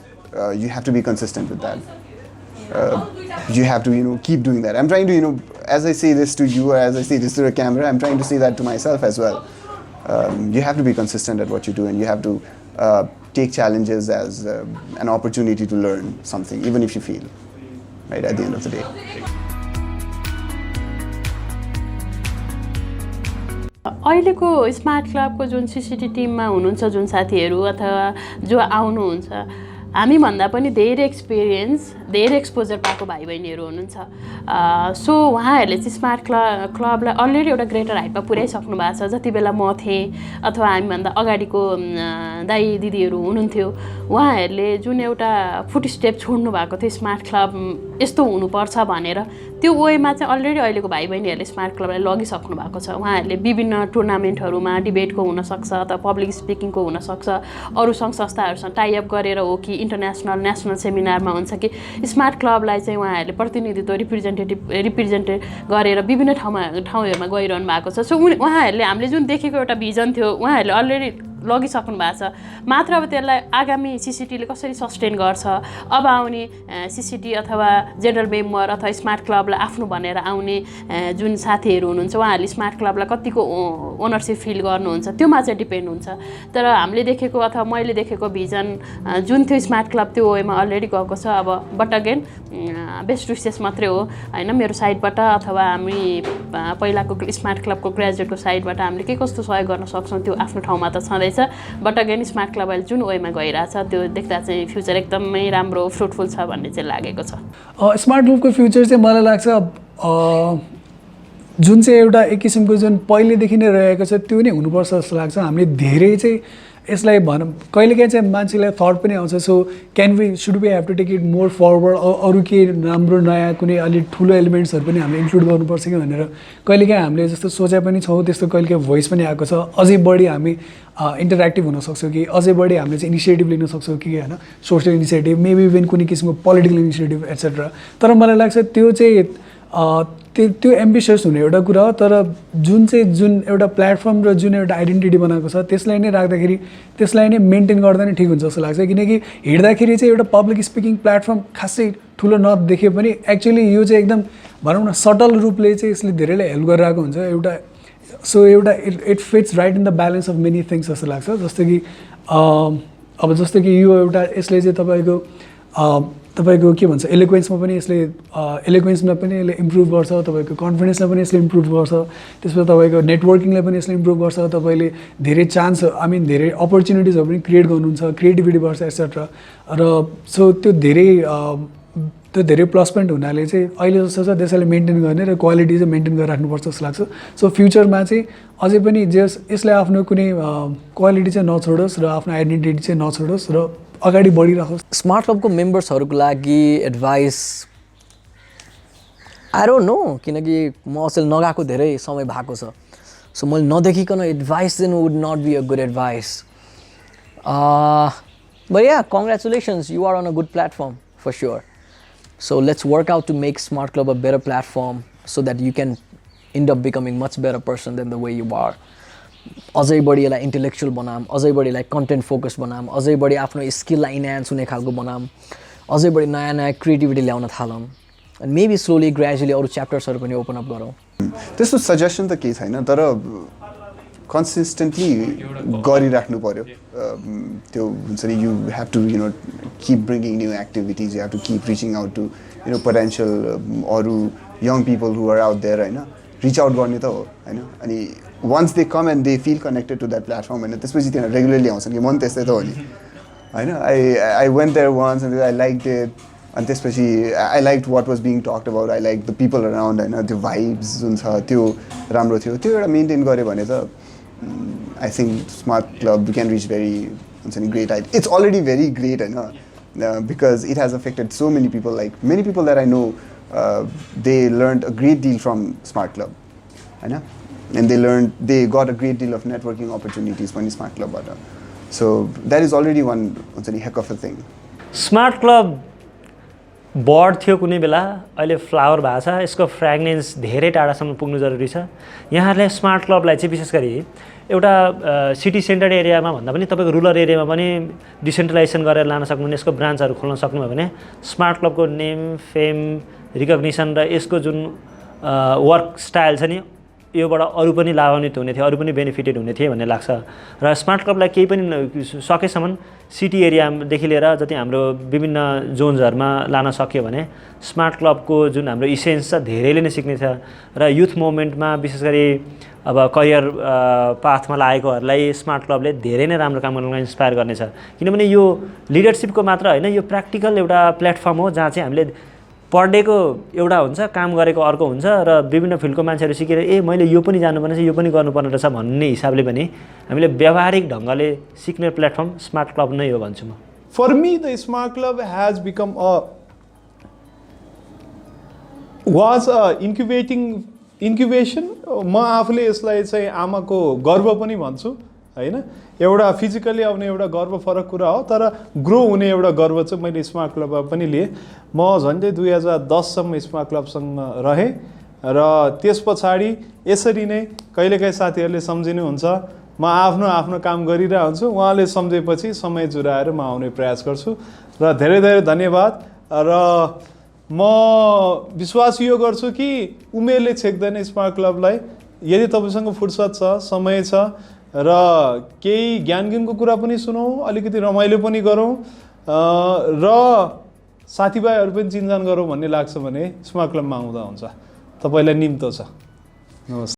S5: you have to be consistent with that you have to keep doing that. I'm trying to as I say this to you or as I say this to the camera, I'm trying to say that to myself as well. You have to be consistent at what you do and you have to take challenges as an opportunity to learn something even if you fail right at the end of the day.
S8: अहिलेको smart क्लबको जुन सिसिटी टिममा हुनुहुन्छ जुन साथीहरू अथवा जो आउनुहुन्छ हामीभन्दा पनि धेरै एक्सपिरियन्स धेरै एक्सपोजर पाएको भाइ बहिनीहरू हुनुहुन्छ सो उहाँहरूले चाहिँ स्मार्ट क्लबलाई अलरेडी एउटा ग्रेटर हाइटमा पुर्याइसक्नु भएको छ जति बेला म थिएँ अथवा हामीभन्दा अगाडिको दाइ दिदीहरू हुनुहुन्थ्यो उहाँहरूले जुन एउटा फुट स्टेप छोड्नु भएको थियो स्मार्ट क्लब यस्तो हुनुपर्छ भनेर त्यो वेमा चाहिँ अलरेडी अहिलेको भाइ बहिनीहरूले स्मार्ट क्लबलाई लगिसक्नु भएको छ उहाँहरूले विभिन्न टुर्नामेन्टहरूमा डिबेटको हुनसक्छ अथवा पब्लिक स्पिकिङको हुनसक्छ अरू सङ्घ संस्थाहरूसँग टाइअप गरेर हो कि इन्टरनेसनल नेसनल सेमिनारमा हुन्छ कि स्मार्ट क्लबलाई चाहिँ उहाँहरूले प्रतिनिधित्व रिप्रेजेन्ट गरेर विभिन्न ठाउँहरूमा गइरहनु भएको छ सो उहाँहरूले हामीले जुन देखेको एउटा भिजन थियो उहाँहरूले अलरेडी लगिसक्नु भएको छ मात्र अब त्यसलाई आगामी सिसिटीले कसरी सस्टेन गर्छ अब आउने सिसिटी अथवा जेनरल मेम्बर अथवा स्मार्ट क्लबलाई आफ्नो भनेर आउने जुन साथीहरू हुनुहुन्छ उहाँहरूले स्मार्ट क्लबलाई कतिको ओनरसिप फिल गर्नुहुन्छ त्योमा चाहिँ डिपेन्ड हुन्छ तर हामीले देखेको अथवा मैले देखेको भिजन जुन थियो स्मार्ट क्लब त्यो वेमा अलरेडी गएको छ अब बट अगेन बेस्ट विसेस मात्रै हो होइन मेरो साइडबाट अथवा हामी पहिलाको स्मार्ट क्लबको ग्रेजुएटको साइडबाट हामीले के कस्तो सहयोग गर्न सक्छौँ त्यो आफ्नो ठाउँमा त छँदैछ बट अगेन स्मार्ट क्लब अहिले जुन वेमा गइरहेछ त्यो देख्दा चाहिँ फ्युचर एकदमै राम्रो फ्रुटफुल छ भन्ने चाहिँ लागेको छ
S9: स्मार्ट क्लबको फ्युचर चाहिँ मलाई लाग्छ जुन चाहिँ एउटा एक किसिमको जुन पहिलेदेखि नै रहेको छ त्यो नै हुनुपर्छ जस्तो लाग्छ हामीले धेरै चाहिँ यसलाई भनौँ कहिलेकाहीँ चाहिँ मान्छेलाई थट पनि आउँछ so should we have to take it more forward अरू के राम्रो नयाँ कुनै अलिक ठुलो एलिमेन्ट्सहरू पनि हामीले इन्क्लुड गर्नुपर्छ कि भनेर कहिलेकाहीँ हामीले जस्तो सोचे पनि छौँ त्यस्तो कहिलेकाहीँ भोइस पनि आएको छ अझै बढी हामी इन्टरेक्टिभ हुनसक्छौँ कि अझै बढी हामीले चाहिँ इनिसिएटिभ लिन सक्छौँ कि होइन सोसियल इनिसिएटिभ मेबी इभन कुनै किसिमको पोलिटिकल इनिसिएटिभ एट्सेट्रा तर मलाई लाग्छ त्यो चाहिँ त्यो एम्बिसियस हुने एउटा कुरा हो तर जुन एउटा प्लेटफर्म र जुन एउटा आइडेन्टिटी बनाएको छ त्यसलाई नै राख्दाखेरि त्यसलाई नै मेन्टेन गर्दा नै ठिक हुन्छ जस्तो लाग्छ किनकि हिँड्दाखेरि चाहिँ एउटा पब्लिक स्पिकिङ प्लेटफर्म खासै ठुलो नदेखे पनि एक्चुअली यो चाहिँ एकदम भनौँ न सटल रूपले चाहिँ यसले धेरैलाई हेल्प गरिरहेको हुन्छ एउटा it fits right in the balance of many things जस्तो लाग्छ जस्तो कि अब जस्तो कि यो एउटा यसले चाहिँ तपाईँको के भन्छ एलोक्वेन्समा पनि यसले एलोक्वेन्समा पनि यसले इम्प्रुभ गर्छ तपाईँको कन्फिडेन्सलाई पनि यसले इम्प्रुभ गर्छ त्यसपछि तपाईँको नेटवर्किङलाई पनि यसले इम्प्रुभ गर्छ तपाईँले धेरै चान्स धेरै अपर्च्युनिटिजहरू पनि क्रिएट गर्नुहुन्छ क्रिएटिभिटी बढ्छ एक्सेट्रा र सो त्यो धेरै प्लस पोइन्ट हुनाले चाहिँ अहिले जस्तो छ त्यसैले मेन्टेन गर्ने र क्वालिटी चाहिँ मेन्टेन गरेर राख्नुपर्छ जस्तो लाग्छ सो फ्युचरमा चाहिँ अझै पनि यसले आफ्नो कुनै क्वालिटी चाहिँ नछोडोस् र आफ्नो आइडेन्टिटी चाहिँ नछोडोस् र अगाडि बढिराखोस्
S1: स्मार्ट क्लबको मेम्बर्सहरूको लागि एडभाइस आई डोन्ट नो किनकि म असल नगएको धेरै समय भएको छ सो मैले नदेखिकन advice then would not be a good advice but yeah congratulations you are on a good platform for sure so let's work out to make smart club a better platform so that you can end up becoming much better person than the way you are. अझै बढी यसलाई intellectual बनाऊँ, अझै बढी यसलाई content focus बनाऊँ, अझै बढी आफ्नो स्किललाई इन्हान्स हुने खालको बनाऊँ, अझै बढी नयाँ नयाँ क्रिएटिभिटी ल्याउन थालौँ अनि मेबी स्लोली ग्रेजुअली अरू च्याप्टर्सहरू पनि ओपन अप गरौँ।
S5: त्यस्तो सजेसन त केही छैन, तर कन्सिस्टेन्टली गरिराख्नु पर्यो। त्यो हुन्छ नि, you have to keep bringing new activities, you have to keep reaching out to potential अरू young people who are out there होइन, रिच आउट गर्ने त हो होइन। अनि once they come and they feel connected to that platform होइन, त्यसपछि तिनीहरू रेगुलरली आउँछन् कि मन त्यस्तै त हो नि होइन। I went there once and I like it, अनि त्यसपछि I like what was being talked about, I like the people around होइन, त्यो भाइब्स जुन छ त्यो राम्रो थियो। त्यो एउटा मेन्टेन गऱ्यो भने त I think smart club can reach very हुन्छ नि great height. It's already very great होइन, because it has affected so many people, like many people that I know they learn a great deal from smart club होइन, and they got a great deal of networking opportunities पनि smart क्लबबाट। So that is already one हुन्छ नि heck of a thing.
S4: Smart club बर्ड थियो कुनै बेला, अहिले फ्लावर भएको छ, यसको फ्रेग्रेन्स धेरै टाढासम्म पुग्नु जरुरी छ। यहाँहरूले स्मार्ट क्लबलाई चाहिँ विशेष गरी एउटा सिटी सेन्टर एरियामा भन्दा पनि तपाईँको रुरल एरियामा पनि डिसेन्ट्रलाइजेसन गरेर लान सक्नुहुने, यसको ब्रान्चहरू खोल्न सक्नुभयो भने स्मार्ट क्लबको नेम, फेम, रिकग्निसन र यसको जुन वर्क स्टाइल छ नि, योबाट अरू पनि लाभान्वित हुने थियो, अरू पनि बेनिफिटेड हुने थिए भन्ने लाग्छ। र स्मार्ट क्लबलाई केही पनि सकेसम्म सिटी एरियादेखि लिएर जति हाम्रो विभिन्न जोन्सहरूमा लान सक्यो भने स्मार्ट क्लबको जुन हाम्रो इसेन्स छ धेरैले नै सिक्ने छ। र युथ मुभमेन्टमा विशेष गरी अब करियर पाथमा लागेकोहरूलाई स्मार्ट क्लबले धेरै नै राम्रो काम गर्न इन्स्पायर गर्नेछ। किनभने यो लिडरसिपको मात्र होइन, यो प्र्याक्टिकल एउटा प्लेटफर्म हो जहाँ चाहिँ हामीले पढेको एउटा हुन्छ, काम गरेको अर्को हुन्छ, र विभिन्न फिल्डको मान्छेहरू सिकेर मैले यो पनि जानुपर्ने छ, यो पनि गर्नुपर्ने रहेछ भन्ने हिसाबले पनि हामीले व्यावहारिक ढङ्गले सिक्ने प्लेटफर्म स्मार्ट क्लब नै हो भन्छु म।
S2: For me the smart Club has become was incubation. म आफूले यसलाई चाहिँ आमाको गर्व पनि भन्छु होइन। एउटा फिजिकली आउने एउटा गर्व फरक कुरा हो, तर ग्रो हुने एउटा गर्व चाहिँ मैले स्मार्ट क्लबमा पनि लिएँ। म झन्डै 2010सम्म स्मार्ट क्लबसँग रहेँ र त्यस पछाडि यसरी नै कहिलेकाहीँ साथीहरूले सम्झिनुहुन्छ, म आफ्नो काम गरिरहेको हुन्छु, उहाँले सम्झेपछि समय जुराएर म आउने प्रयास गर्छु र धेरै धेरै धन्यवाद। र म विश्वास यो गर्छु कि उमेरले छेक्दैन स्मार्ट क्लबलाई। यदि तपाईँसँग फुर्सद छ, समय छ र केही ज्ञानको कुरा पनि सुनौँ, अलिकति रमाइलो पनि गरौँ र साथीभाइहरू पनि चिन्जान गरौँ भन्ने लाग्छ भने स्मार्ट क्लबमा आउँदा हुन्छ। तपाईँलाई निम्तो छ। नमस्ते।